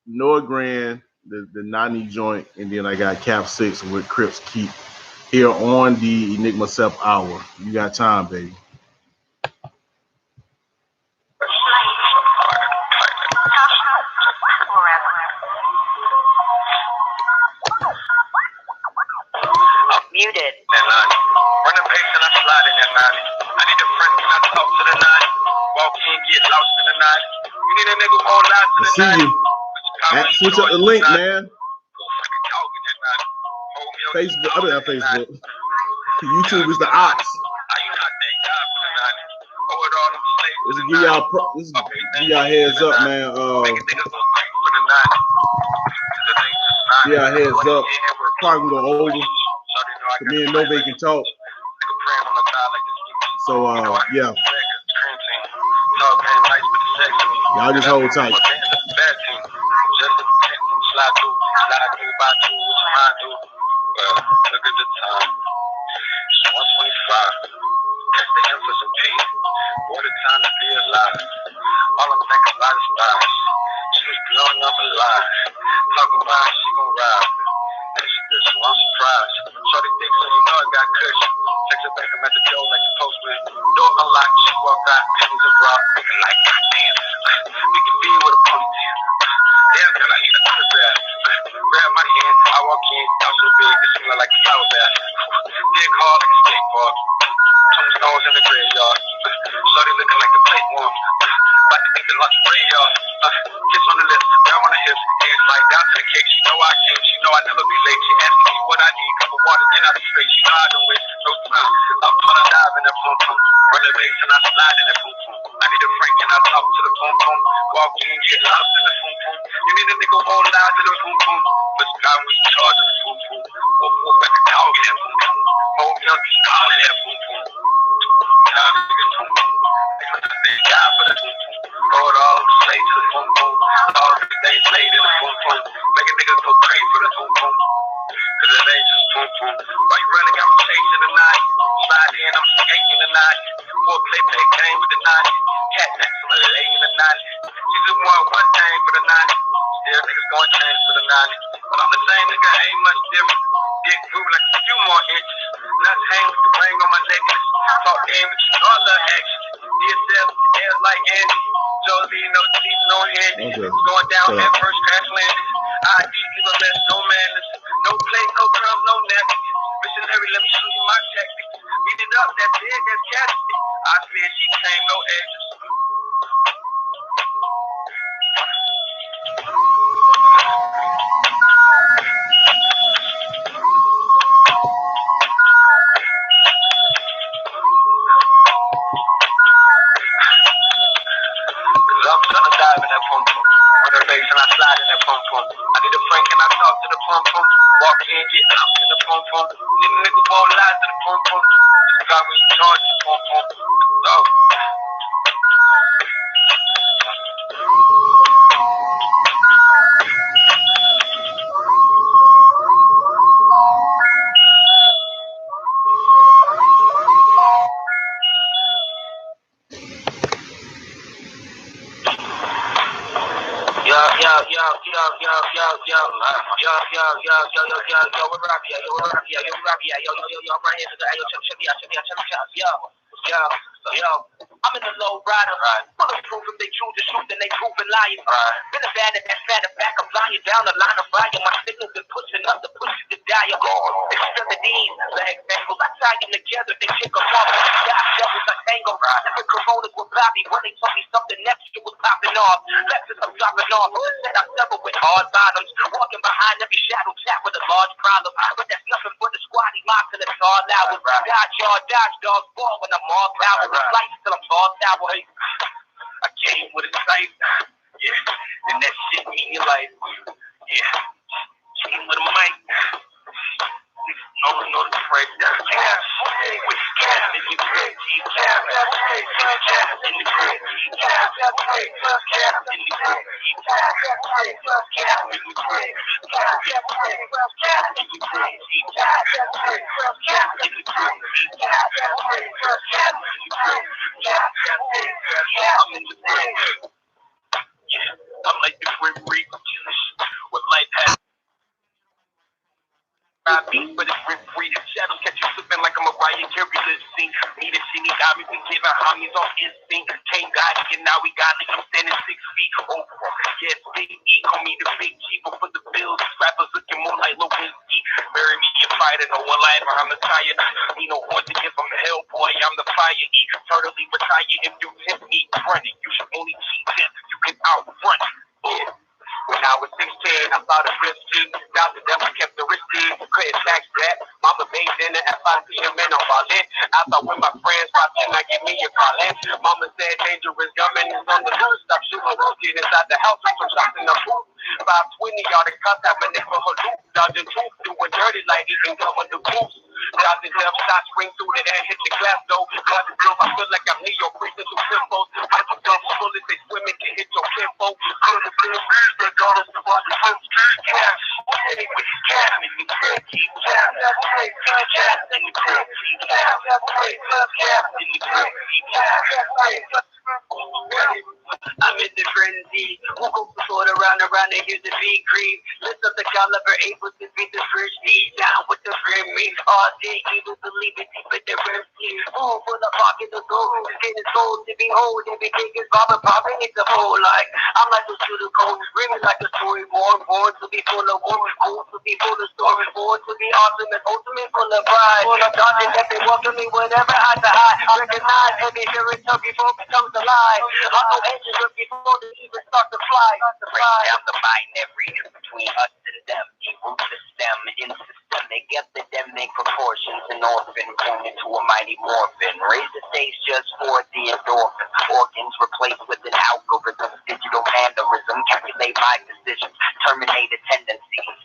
Noah Grand, the Nani joint, and then I got Cap 6 with Crypt Keep here on the Enigma Sept Hour. You got time, baby. Muted. And Nani. Run the pace and I slide in that Nani. I need a friend when I talk to the Nani. Walk in, get lost in the Nani. You need a nigga who won't lie to the Nani. Switch up the link, man. Facebook, I mean not Facebook. YouTube is the ops. This is give y'all heads up, man. Give y'all heads up. Probably go over. Me and Nove can talk. So yeah. Y'all just hold tight. Look at the time. It's 1:25. The end for some peace. What a time to be alive. All I'm thinking about is stars. She was blowing up alive. Talking about she gon' ride. And she just one surprise. Shorty thinks so you know I got cushion. Text her back, I'm at the door like the postman. Door unlocked, she walk out, pennies and rock. Looking like, goddamn. We can be with a ponytail. Damn, girl, I need a underwear. Grab my hand, I walk in, I'm so big, it smells like a flower there. Big hard like a skate park. 2 stones in the graveyard. Shorty looking like the plate warm. About to take the lunch break, y'all. Kiss on the lips, down on the hips, hands slide down to the cake. She know I came, she know I never be late. She asking me what I need, cup of water, then I be straight. She know I don't waste no time. I'm trying to dive in that boom boom. Run the base and I slide in that boom boom. I need a Frank and I talk to the boom boom. Walk in, get lost in the boom boom. You need a nigga all live to the boom boom. But sky we charge the boom boom. Wolf wolf at the dog in that boom boom. Oh, young all in that boom boom. Time to get boom boom. They die for the boom boom. Throw it all slave to the boom boom. All everything laid in the boom boom. Make a nigga go crazy for the boom boom. Cause it ain't just boom boom. Why you running? I'm chasing the night. Slide in, I'm skating the night. Boy, play game with the Nani. Cat next to my lady in the Nani. She just want one thing for the Nani. Still niggas going change for the Nani. But I'm the same nigga, ain't much different. Dick moving like a few more inches. Nuts hang with the ring on my necklace. Talk game, but you all love action. DSL, air like Andy. Jolie, no teeth, no handy. Going down at first crash landing. I eat you less, no manners. No plate, no crumbs, no napkins. Missionary, let me show you my tactics. Beat it up, that's it, that's casket. I said she came, no edges. I'm trying to dive in that pum pum. With her face and I slide in that pum pum. I need a Frank and I talk to the pum pum. Walk in, get out in the pum pum. Need a nigga won't lie to the pum pum. Got me charged the pum pum. So. I'm in the low rider. Bulletproof if they choose to shoot, then they proven lying. Been a bad at back, I'm flying down the line of fire. My signals been pushing up the push to die. Extremities, legs angles, I tie them together, they kick them off. Got devils like tango. Different coronas with Bobby when they told me something extra was popping off. Lexus, I'm dropping off. Said I settled with hard bottoms. Walking behind every shadow chat with a large problem. But that's nothing but the squatty mob till it's all hours. Dodge yard, dodge dogs, ball when I'm all power. Flights till I'm all tower. I came with a sight. Yeah. And that shit mean your life. Yeah. Came with a mic. Only know the phrase. With cat in the crib. Cat in the crib. Cat in the crib. Cat in the crib. Cat in the crib. Cat in the crib. I'm in the crib. Yeah, I'm like the Grim Reaper. What life has. I beat for the Grim Reaper. Shadows catch you slipping like I'm a riot Carey listening. Need a shitty guy, we been giving homies on instinct. Can't guide it, and now we got it. I'm standing 6 feet over. Yes, Big E, call me the big chief. But for the bills, these rappers looking more like Lewinsky. Bury me a fighter, no one line behind the tire. Need no horse to give I'm the Hellboy, I'm the fire E. Totally retire if you tempt me running. You should only cheat if you can outrun it. Yeah. When I was 16, I thought of risky. Now the devil kept the risky. Couldn't tax that. Mama made dinner at 5 p.m. and I'm falling. I thought when my friends popped in, I give me a calling. Mama said dangerous gunman is on the loose. Stop shooting rookie inside the house with some shots in the booth. 520, y'all the cops have my neighborhood loop. Dodging truth, doing dirty like he can come with the boots. Dodging them shots, ring through the air, hit the glass door. Dodging drove, I feel like I'm Neo, breathing through tempos. Rifle guns, bullets, they swimming, can hit your kinfolk. Good to feel real, regardless of what the folks do. Cash, with cash, in the crib, keep cash. Cash in the crib, keep cash. Cash in the crib, keep cash. I'm in the frenzy. Who goes to sort around and here's the big creep. Lift up the caliber, able to beat the first knee. Down with the frame, all day, evil believe it, deep in the rest. Food for the pocket of gold. Getting sold to behold. Every king is robbing, popping it's a fool. Like, I'm like a shooter code. Ringing like a storyboard. Born to be full of war. Cool to be full of stories. Born to be awesome and ultimate full of pride. Full of dodging that they welcome me whenever I hide. I recognize every fear and before it becomes alive. I know engines before they even start to fly. Break down the binary between us and them. Root system in systemic epidemic proportions. An orphan turned into a mighty morphin. Raise the stage just for the endorphin. Organs replaced with an algorithm. Digital mannerism. Calculate my decisions. Terminate tendencies.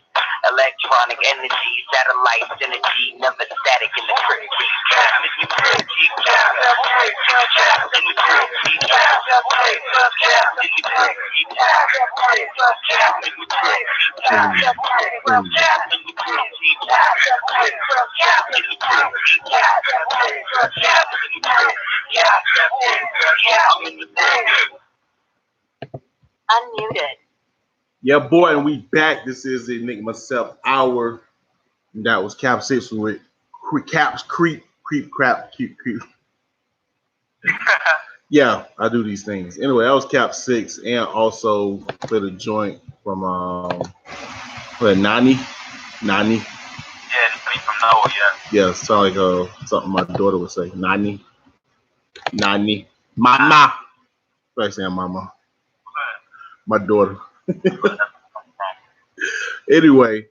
Electronic energy. Satellite synergy. Never static in the crypt. Unmuted. Yeah, boy, and we back. This is the Enigma Sept Hour. That was Cap 6 with Caps Creep. Yeah, I do these things. Anyway, that was Cap 6, and also played a joint from Nani. Yeah, Nani from Nove, Yeah, it sound like something my daughter would say. Nani. Mama. I say mama. My daughter. Anyway,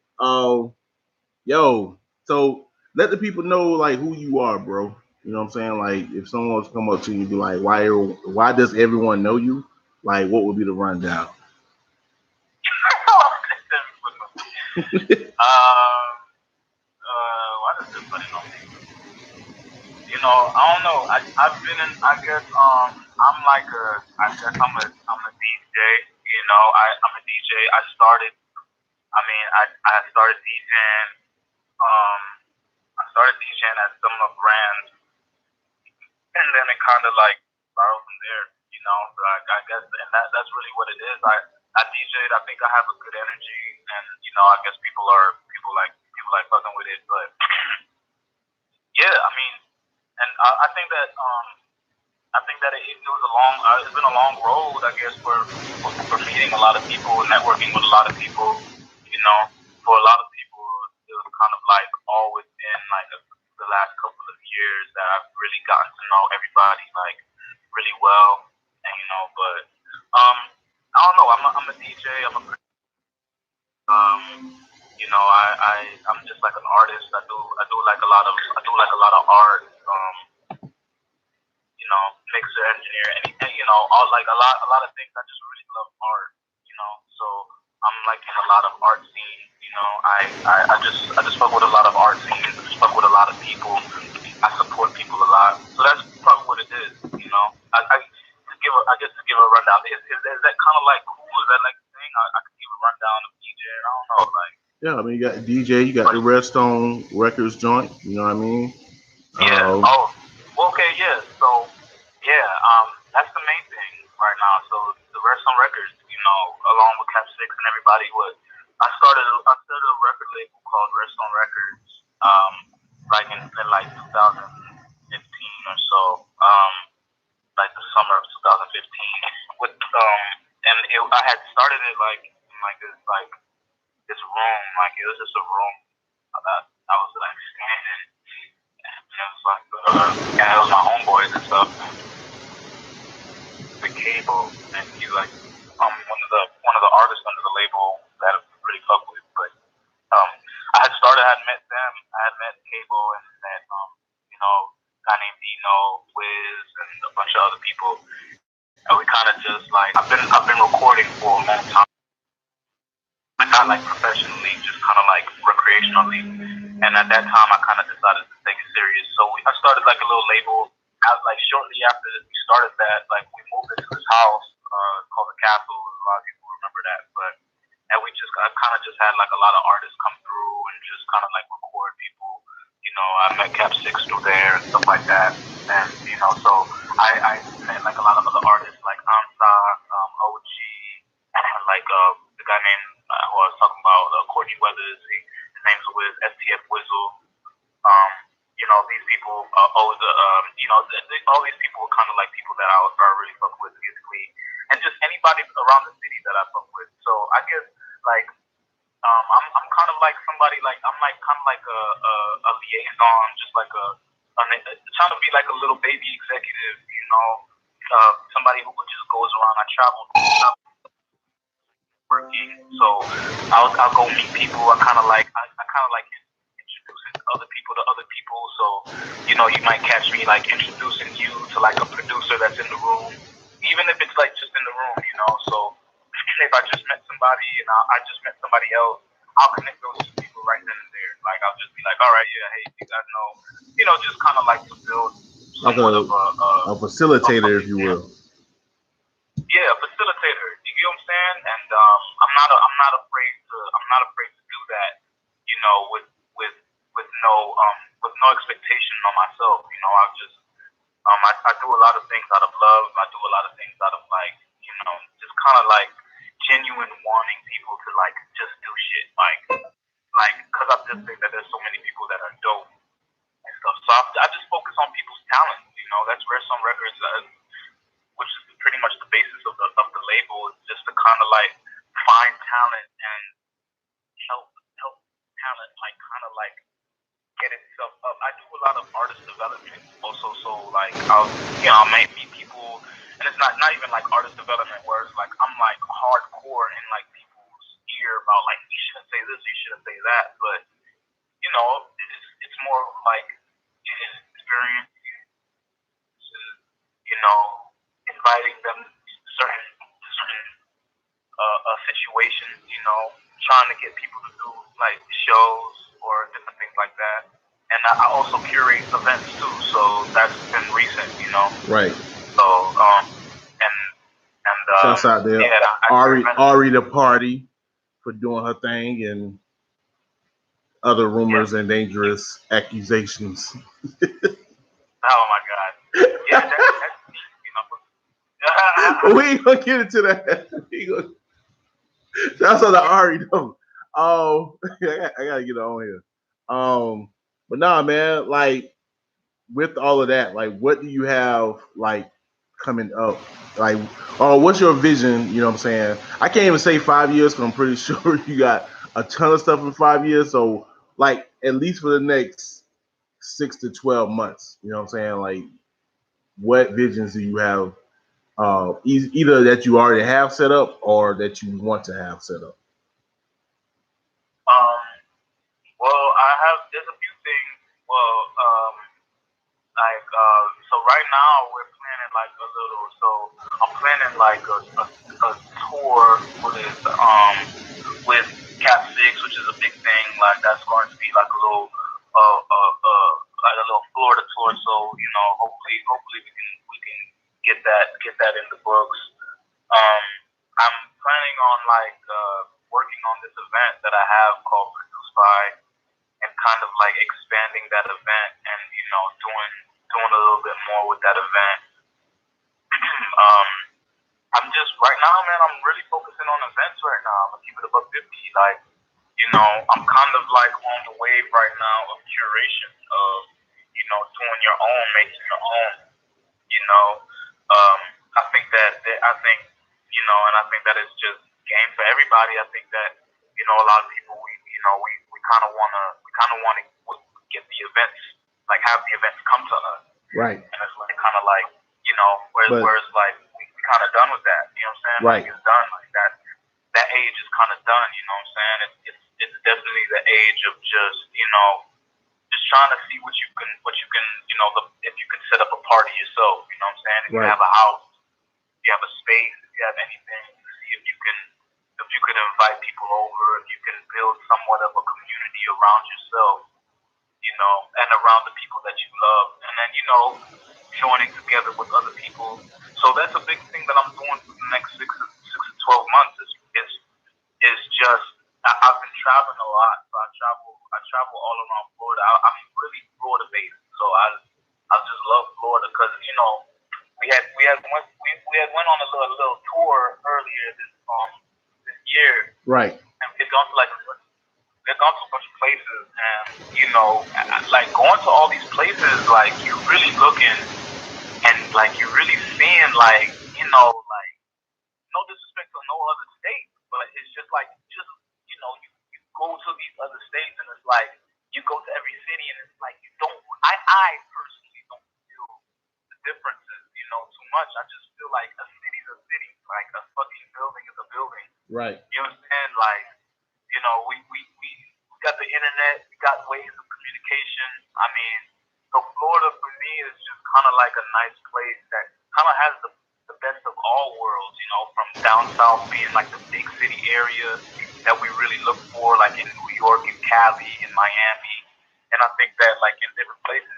yo, so let the people know like who you are, bro. You know what I'm saying? Like if someone was to come up to you and be like, why does everyone know you? Like what would be the rundown? Why does everybody know me? You know, I don't know. I've been in. I guess I'm like a. I guess I'm a DJ. You know, I'm a DJ. I started. I mean, I started DJing. I started DJing at some of brands, and then it kind of like spiraled from there. You know, so I guess, and that's really what it is. I DJ'd. I think I have a good energy, and you know, I guess people like fucking with it. But yeah, I mean, and I think that it was a long. It's been a long road, I guess, for meeting a lot of people, networking with a lot of people. You know, for a lot of people, it was kind of like all within like the last couple of years that I've really gotten to know everybody like really well, and you know, but I don't know. I'm a DJ. You know, I'm just like an artist. I do like a lot of art. You know, mixer, engineer, anything. You know, all like a lot of things. I just really love art. You know, so I'm like in a lot of art scenes. You know, I just fuck with a lot of art scenes. I just fuck with a lot of people. I support people a lot. So that's probably what it is. You know, I guess to give a rundown. Is that kind of like cool? Is that like the thing? I could give a rundown of DJ. I don't know, like. Yeah, I mean, you got DJ, you got the Rarestone Records joint. You know what I mean? Yeah. Okay. Yeah. So, yeah. That's the main thing right now. So the Rarestone Records, you know, along with Cap 6 and everybody, I started a record label called Rarestone Records, like in like 2015 or so, like the summer of 2015. With I had started it like in this room, like it was just a room that I was like standing, and it was like, and it was my homeboys and stuff. The cable, and he's like, one of the artists under the label that I pretty fuck with, but I had met them, I had met Cable and met you know, a guy named Dino, Wiz, and a bunch of other people, and we kind of just like I've been recording for a long time. Not like professionally, just kind of like recreationally. And at that time, I kind of decided to take it serious. So I started like a little label. Like shortly after we started that, like we moved into this house called the Castle. A lot of people remember that, and I kind of just had like a lot of artists come through and just kind of like record people. You know, I met Cap 6 through there and stuff like that. And you know, so I met like a lot of other artists like Amsa, OG, like the guy named who I was talking about, Courtney Weathers. His name's Wiz, STF Wizzle. You know, these people people, all these people are kind of like people that I really fuck with musically, and just anybody around the city that I fuck with. So I guess like I'm kind of like somebody like I'm like kind of like a liaison, just like trying to be like a little baby executive, somebody who just goes around. I travel working, so I'll go meet people. I kind of like introducing other people to other people. So you might catch me like introducing you to like a producer that's in the room, even if it's like just in the room. So if I just met somebody and I just met somebody else, I'll connect those two people right then and there. Like I'll just be like, all right, yeah, hey, you guys know, just kind of like to build somewhat of a facilitator, if you will. Yeah, a facilitator. You get what I'm saying? And I'm not afraid to do that. With no expectation on myself. I just I do a lot of things out of love. I do a lot of things out of like just kind of like genuine wanting people to like just do shit like because I just think that there's so many people that are dope and stuff. So I just focus on people's talent. That's where some records, which is pretty much the basis of the label, is just to kind of like find talent and help talent like kind of like get itself up. I do a lot of artist development also, so like I might meet people, and it's not even like artist development where it's like I'm like hardcore in like people's ear about like you shouldn't say this, you shouldn't say that, but it's more like experience, inviting them to certain situations, trying to get people to do like shows or different things like that. And I also curate events too, so that's been recent, Right. So shouts out there, Ari the Party for doing her thing and other rumors and dangerous accusations. Oh my God! Yeah, that's we ain't gonna get into that. That's on the Ari though. I gotta get on here. But nah, man, like with all of that, like what do you have like coming up? Like, what's your vision? You know what I'm saying? I can't even say 5 years because I'm pretty sure you got a ton of stuff in 5 years. So, like, at least for the next 6 to 12 months, you know what I'm saying? Like, what visions do you have? Either that you already have set up or that you want to have set up. Well, there's a few things. Well, so right now we're planning like a little. So I'm planning like a tour with Cat 6, which is a big thing. Like that's going to be like a little like a little Florida tour. So hopefully we can get that in the books. I'm planning on like working on this event that I have called Produced By, and kind of like expanding that event and doing a little bit more with that event. I'm just right now, man. I'm really focusing on events right now. I'm gonna keep it above 50. Like, I'm kind of like on the wave right now of curation of doing your own, making your own. I think and I think that it's just game for everybody. I think that a lot of people we kind of wanna get the events, like have the events come to us. Right. And it's like kind of like where it's like we kind of done with that. You know what I'm saying? Right. Like it's done. Like that age is kind of done. You know what I'm saying? It's definitely the age of just just trying to see what you can if you can set up a party yourself. You know what I'm saying? If you have a house, if you have a space, if you have anything, see if you can invite people over, if you can build somewhat of a community around yourself, and around the people that you love, and then joining together with other people. So that's a big thing that I'm doing for the next 6 to 12 months. Is just I've been traveling a lot, so I travel all around Florida. I'm really Florida based, so I just love Florida because we had went on a little tour earlier this year. Right. And it's also like They've gone to a bunch of places, and you know, like going to all these places, like you're really looking, and like you're really seeing, like you know, like no disrespect to no other state, but it's just like you know, you go to these other states, and it's like you go to every city, and it's like you don't. I personally don't feel the differences, you know, too much. I just feel like a city's a city, like a fucking building is a building. Right. You know what I'm saying? Like, you know, we got the internet, we got ways of communication. I mean, so Florida for me is just kind of like a nice place that kind of has the best of all worlds, you know, from down south being like the big city area that we really look for, like in New York and Cali and Miami. And I think that like in different places,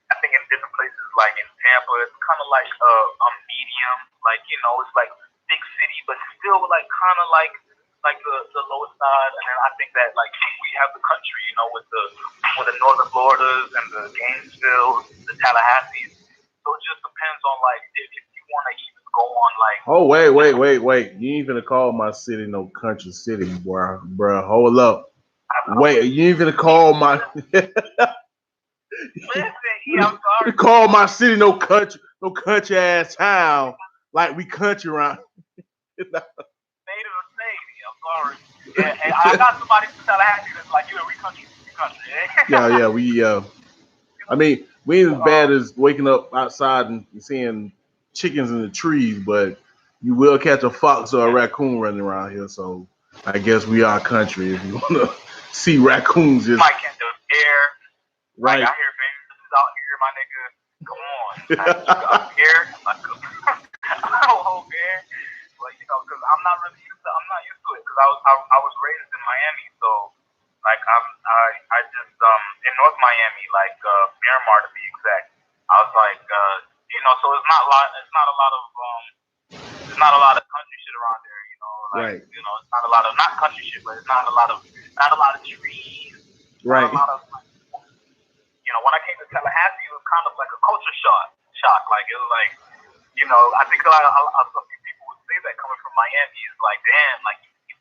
like in Tampa, it's kind of like a medium, like, you know, it's like big city, but still like kind of like the lowest side. And then I think that like we have the country, you know, with the northern Floridas and the Gainesville, the Tallahassee. So it just depends on like if you want to even go on like. Oh wait! You ain't gonna call my city no country city, bro. Hold up. Wait, you ain't gonna call my. Listen, I'm sorry. Call my city no country ass town like we country around. State of the state. I'm sorry. Yeah, and I got somebody from Tallahassee that's like, we country. Yeah. I mean, we ain't as bad as waking up outside and seeing chickens in the trees, but you will catch a fox or a raccoon running around here. So I guess we are country if you want to see raccoons. You might catch a bear. Right. Like, I hear bears out here, my nigga. Come on. I'm here. Oh, bear. Like, you know, because I'm not used to it because I was raised in Miami, so like I just in North Miami, like Miramar to be exact. I was like, you know, so it's not a lot of country shit around there, you know. Like, right. You know, it's not a lot of not country shit, but it's not a lot of trees. Right. Not a lot of, you know, when I came to Tallahassee, it was kind of like a culture shock. Like it was like, you know, I think a few people would say that coming from Miami is like, damn, like you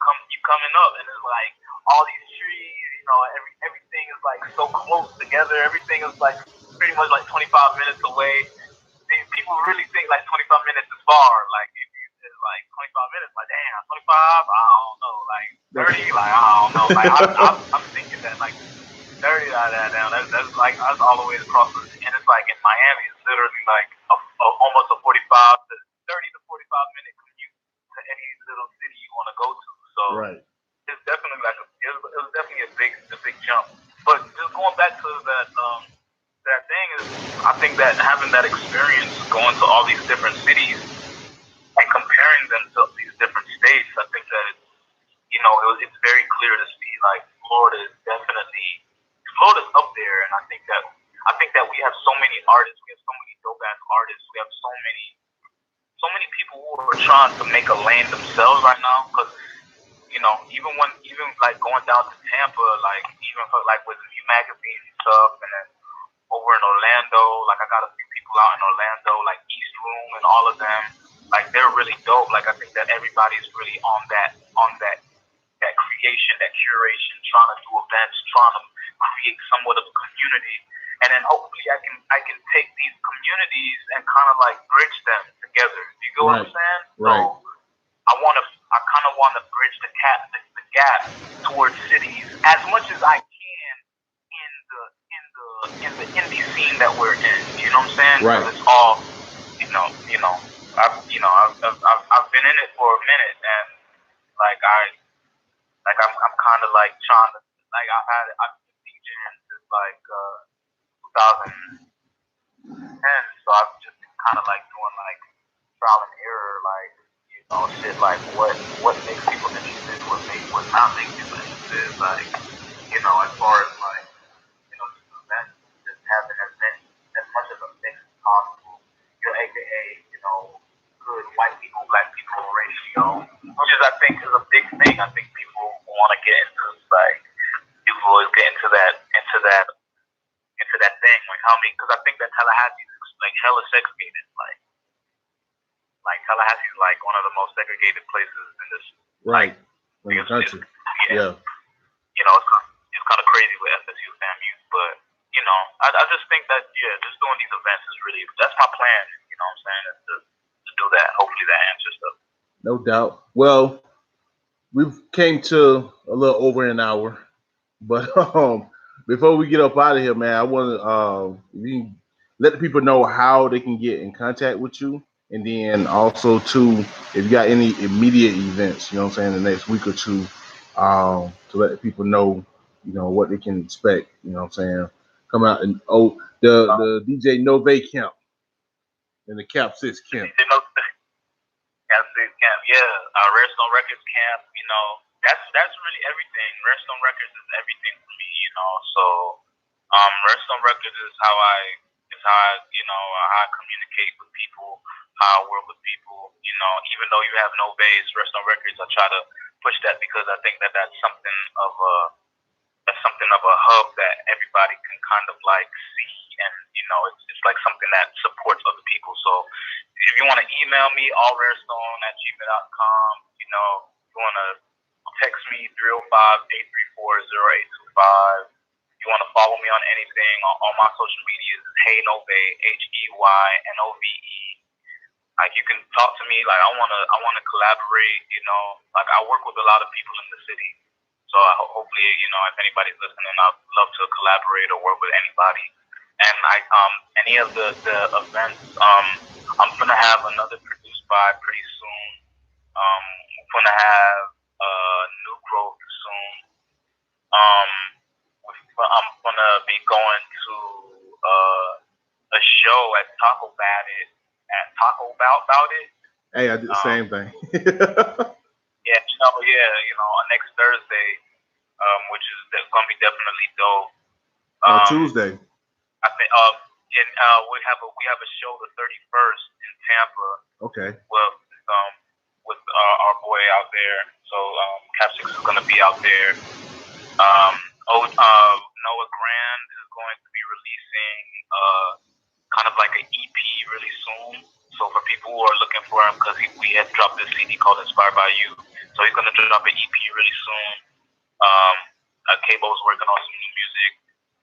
coming up and it's like all these trees, you know, everything is like so close together. Everything is like pretty much like 25 minutes away. People really think like 25 minutes is far. Like if it's like 25 minutes, like damn, 25, I don't know, like 30, like I don't know. Like I'm thinking that like 30 out of that down. That's like that's all the way across the, and it's like in Miami, it's literally like almost a 45 to 30 to 45 minute commute to any little city you want to go to. So right. It's definitely like it was definitely a big jump. But just going back to that thing is, I think that having that experience going to all these different cities and comparing them to these different states, I think that you know it's very clear to see like Florida's up there, and I think that we have so many artists, we have so many dope ass artists, we have so many people who are trying to make a lane themselves right now, because you know even like going down to Tampa, like even for, like with New Magazine and stuff, and then over in Orlando, like I got a few people out in Orlando, like East Room and all of them, like they're really dope. Like I think that everybody's really on that creation, that curation, trying to do events, trying to create somewhat of a community, and then hopefully I can take these communities and kind of like bridge them together. You get what I'm saying? Right. So I kind of want to bridge the gap towards cities as much as I can in the indie scene that we're in. You know what I'm saying? Right. It's all, I've been in it for a minute, and like I'm kind of like trying to, like I've been DJing since like 2010, so I've just been kind of like doing like trial and error, like shit, like what makes people interested, what not makes people interested, like as far as like just events, just having as much of a mix as possible, AKA good white people, black people ratio, which is I think is a big thing. I think people want to get into like people always get into that thing, like how many, because I think that Tallahassee is like hella segregated, like Tallahassee is like one of the most segregated places in this in the country. Yeah. you know, it's kind of crazy with FSU FAMU, but you know, I just think that just doing these events is really, that's my plan. You know what I'm saying? To do that. Hopefully that answers stuff. No doubt. Well, we've came to a little over an hour, but before we get up out of here, man, I want to let the people know how they can get in contact with you, and then also too, if you got any immediate events, you know what I'm saying, the next week or two, to let the people know, you know, what they can expect, you know what I'm saying, come out and the DJ Nove camp and the Cap 6 camp. Cap 6 camp, Rarestone Records camp, you know, that's really everything. Rarestone Records is everything for me, you know. So Rarestone Records is how I you know, how I communicate with people, how I work with people, you know. Even though you have no base, Rarestone Records, I try to push that because I think that that's something of a hub that everybody can kind of like see, and you know, it's like something that supports other people. So if you want to email me, allrarestone@gmail.com, you know, you want to text me 305-834-0825. You want to follow me on anything on my social medias is Hey Nove, HEYNOVE. Like, you can talk to me. Like, I wanna collaborate. You know, like, I work with a lot of people in the city, so hopefully, you know, if anybody's listening, I'd love to collaborate or work with anybody. And any of the events, I'm gonna have another produced by pretty soon. I'm gonna have new growth soon. I'm gonna be going to a show at Taco About It. Hey, I did the same thing. Next Thursday, which is gonna be definitely dope. Tuesday. I think we have a show the 31st in Tampa. Okay. With our boy out there. So Cap 6 is gonna be out there. Noah Grand is going to be releasing kind of like an EP really soon. So for people who are looking for him, because we had dropped this CD called Inspired by You. So he's going to drop an EP really soon. Cabo's working on some new music.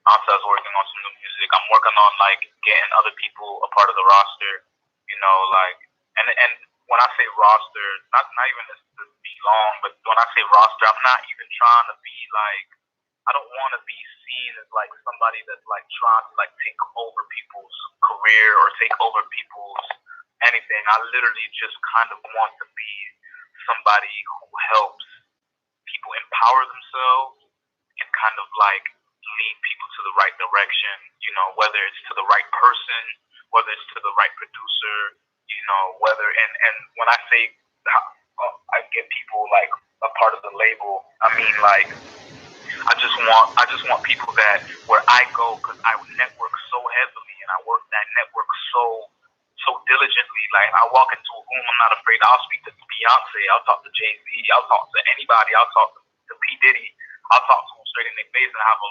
Ansa's working on some new music. I'm working on like getting other people a part of the roster. You know, like, and when I say roster, not even to be long, but when I say roster, I'm not even trying to be like, I don't want to be seen as like somebody that's like trying to like take over people's career or take over people's anything. I literally just kind of want to be somebody who helps people empower themselves and kind of like lead people to the right direction, you know, whether it's to the right person, whether it's to the right producer, you know, whether, and when I say I get people like a part of the label, I mean like, I just want people that where I go, because I network so heavily and I work that network so diligently. Like, I walk into a room, I'm not afraid. I'll speak to Beyonce, I'll talk to Jay-Z, I'll talk to anybody, I'll talk to P. Diddy, I'll talk to them straight in their face and have a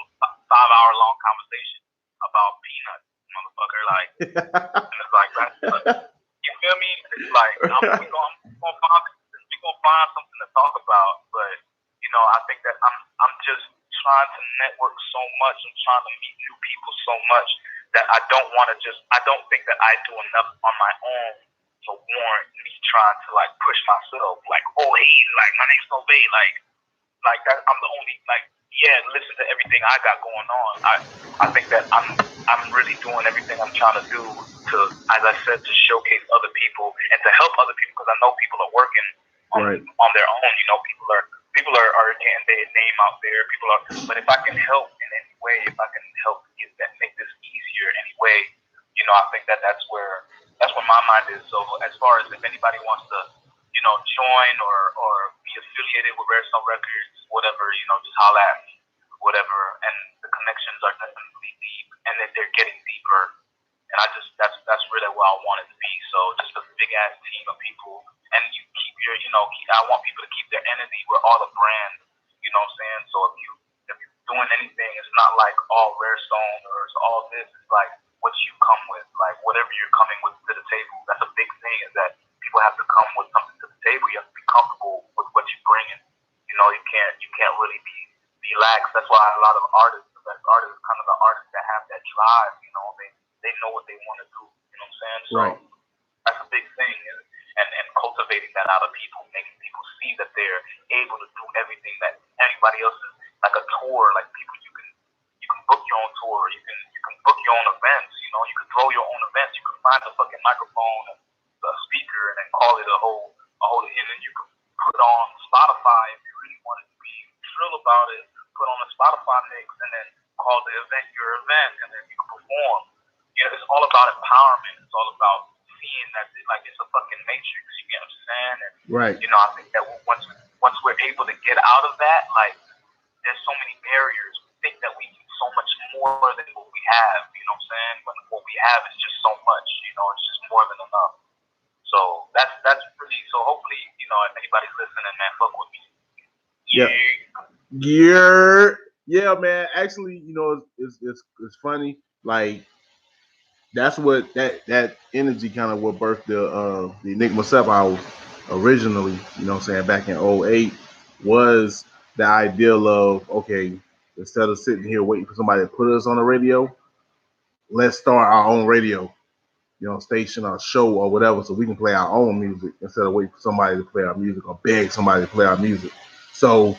5-hour-long conversation about peanuts, motherfucker. Like, and it's like, you feel me? It's like, we're gonna find something to talk about, but you know, I think that I'm just trying to network so much and trying to meet new people so much that I don't think that I do enough on my own to warrant me trying to like push myself. Like, oh hey, like my name's Nove, like that. I'm the only listen to everything I got going on. I think that I'm really doing everything I'm trying to do to, as I said, to showcase other people and to help other people, because I know people are working on their own. You know, people are getting their name out there. But if I can help in any way, if I can help make this easier in any way, you know, I think that's where my mind is. So as far as if anybody wants to, you know, join or be affiliated with Rarestone Records, whatever, you know, just holla at me, whatever. And the connections are definitely deep, and that they're getting deeper. And that's really where I want it to be. So just a big ass team of people, and you keep your, you know, I want people to keep their energy with all the brands. You know what I'm saying? So if you're doing anything, it's not like all Rarestone or it's all this. It's like what you come with, like whatever you're coming with to the table. That's a big thing, is that people have to come with something to the table. You have to be comfortable with what you're bringing. You know, you can't really be lax why a lot of artists, the best artists, kind of the artists that have that drive. You know, they know what they want to do. You know what I'm saying? So Right. that's a big thing, and cultivating that out of people, making people see that they're able to do everything that everybody else is. Like a tour, like people, you can book your own tour, you can book your own events. You know, you can throw your own events. You can find a fucking microphone and a speaker and then call it a whole, and then you can put on Spotify if you really wanted to be trill about it. Put on a Spotify mix and then call the event your event, and then you can perform. You know, it's all about empowerment. It's all about seeing that it's a fucking matrix. You get what I'm saying? And Right. you know, I think that once we're able to get out of that, like, there's so many barriers. We think that we need so much more than what we have. You know what I'm saying? When what we have is just so much. You know, it's just more than enough. So that's really. So hopefully, you know, if anybody's listening, man, fuck with me. Yeah, man. Actually, you know, it's funny. Like, that's what that energy kind of what birthed the Enigma Sept Hour originally. You know what I'm saying? Back in 2008 was the ideal of, okay, instead of sitting here waiting for somebody to put us on the radio, let's start our own radio, you know, station or show or whatever, so we can play our own music instead of waiting for somebody to play our music or beg somebody to play our music. So,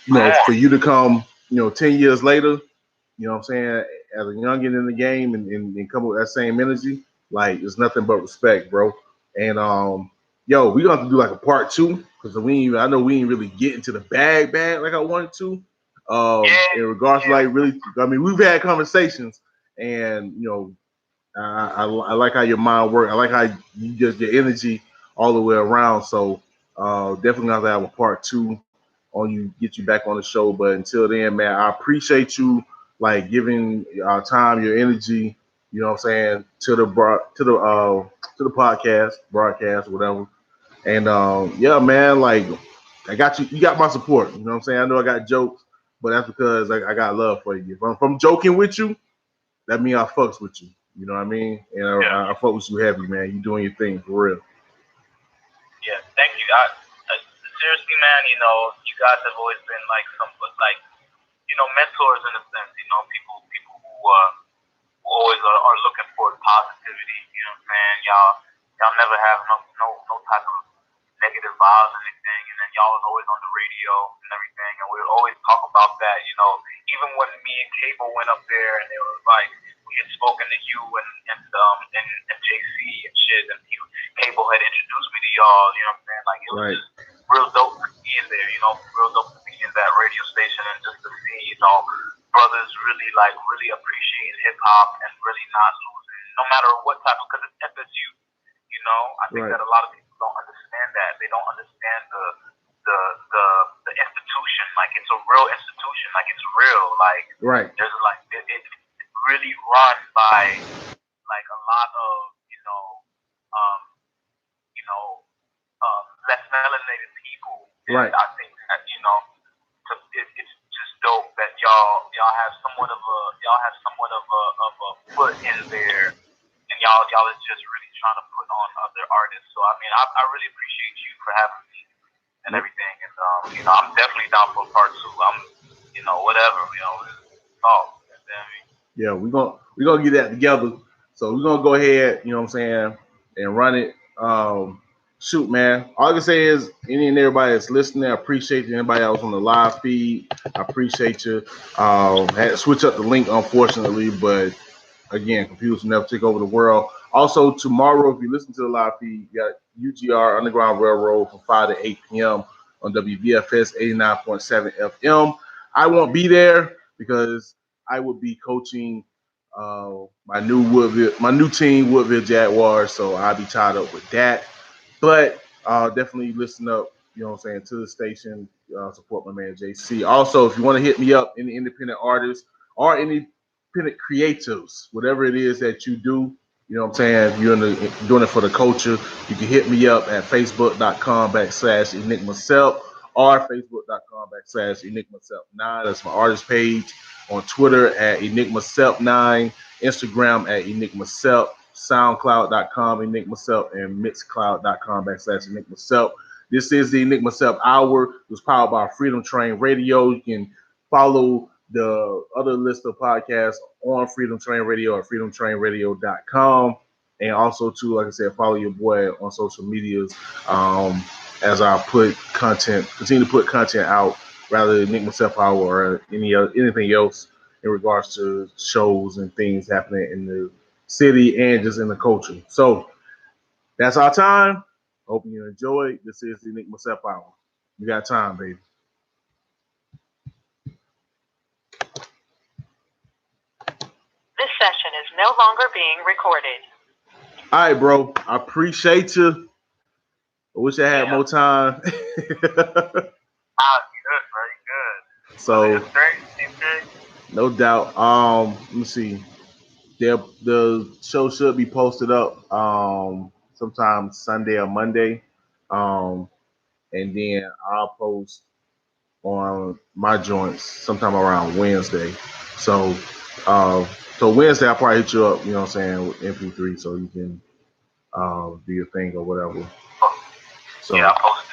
you know, for you to come, you know, 10 years later, you know what I'm saying, as a youngin in the game and come with that same energy, like, it's nothing but respect, bro. And yo, we gonna have to do like a part 2 because I know we ain't really get into the bag like I wanted to. In regards to, like, really, I mean, we've had conversations, and you know, I like how your mind works. I like how you just your energy all the way around. So definitely gonna have a part 2 on you, get you back on the show. But until then, man, I appreciate you, like, giving our time, your energy, you know what I'm saying, to the podcast, broadcast, whatever. And yeah, man, like, I got you got my support, you know what I'm saying? I know I got jokes, but that's because I got love for you. If I'm joking with you, that means I fucks with you. You know what I mean? And I fuck with you heavy, man. You doing your thing for real. Yeah, thank you. Seriously, man, you know, you guys have always been like you know, mentors in a sense. You know, people who always are looking for positivity. You know what I'm saying? Y'all never have no type of negative vibes or anything, and then y'all was always on the radio and everything, and we would always talk about that. You know, even when me and Cable went up there, and it was like we had spoken to you and JC and shit, and Cable had introduced me to y'all. You know what I'm saying? Like, it was just real dope to be in there. You know, real dope to be in that radio station and just to see, you know, brothers really appreciate hip hop and really not losing, no matter what type of, because it's FSU. You know, I think that a lot of people don't understand that. They don't understand the institution. Like, it's a real institution. Like, it's real. Like, there's like it's really run by like a lot of less melanated people. And I think that, you know, it's just dope that y'all have somewhat of a foot in there, and y'all is just really trying to put on other artists. So I mean, I really appreciate you for having me and everything. And you know, I'm definitely down for part 2. I'm, you know, whatever, you know, talk. Yeah, we're gonna get that together. So we're gonna go ahead, you know what I'm saying, and run it. Shoot, man. All I can say is, any and everybody that's listening, I appreciate you. Anybody else on the live feed, I appreciate you. Had to switch up the link, unfortunately, but again, computers will never take over the world. Also, tomorrow, if you listen to the live feed, you got UGR Underground Railroad from 5 to 8 p.m. on WVFS 89.7 FM. I won't be there because I will be coaching my new team, Woodville Jaguars, so I'll be tied up with that. But definitely listen up, you know what I'm saying, to the station, support my man JC. Also, if you want to hit me up, any independent artists or any independent creatives, whatever it is that you do, you know what I'm saying, if you're doing it for the culture, you can hit me up at facebook.com/Enigma Sept or facebook.com/Enigma Sept9. That's my artist page. On Twitter at Enigma Sept9, Instagram at Enigma Sept, SoundCloud.com Enigma Sept, and Mixcloud.com/Enigma Sept. This is the Enigma Sept Hour. It was powered by Freedom Train Radio. You can follow the other list of podcasts on Freedom Train Radio at freedomtrainradio.com. And also, too, like I said, follow your boy on social medias as I continue to put content out, rather than Enigma Sept Hour or anything else in regards to shows and things happening in the city and just in the culture. So that's our time. Hope you enjoyed. This is the Enigma Sept Hour. You got time, baby. This session is no longer being recorded. All right, bro. I appreciate you. I wish I had more time. Good, bro. You good. So, Straight. no doubt. Let me see. The show should be posted up sometime Sunday or Monday. And then I'll post on my joints sometime around Wednesday. So Wednesday I'll probably hit you up, you know what I'm saying, with MP3 so you can do your thing or whatever. So yeah, I'll post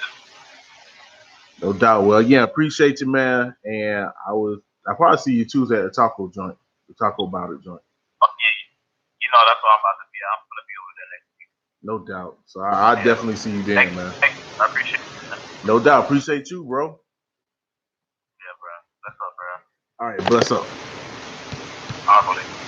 it. No doubt. Well, yeah, appreciate you, man. And I'll probably see you Tuesday at the taco joint, the taco about it joint. Oh, yeah, that's what I'm about to be. I'm gonna be over there next week. No doubt. So I'll definitely see you then, man. Thank you. I appreciate it. No doubt. Appreciate you, bro. Yeah, bro. Bless up, bro. All right, bless up. All right, buddy.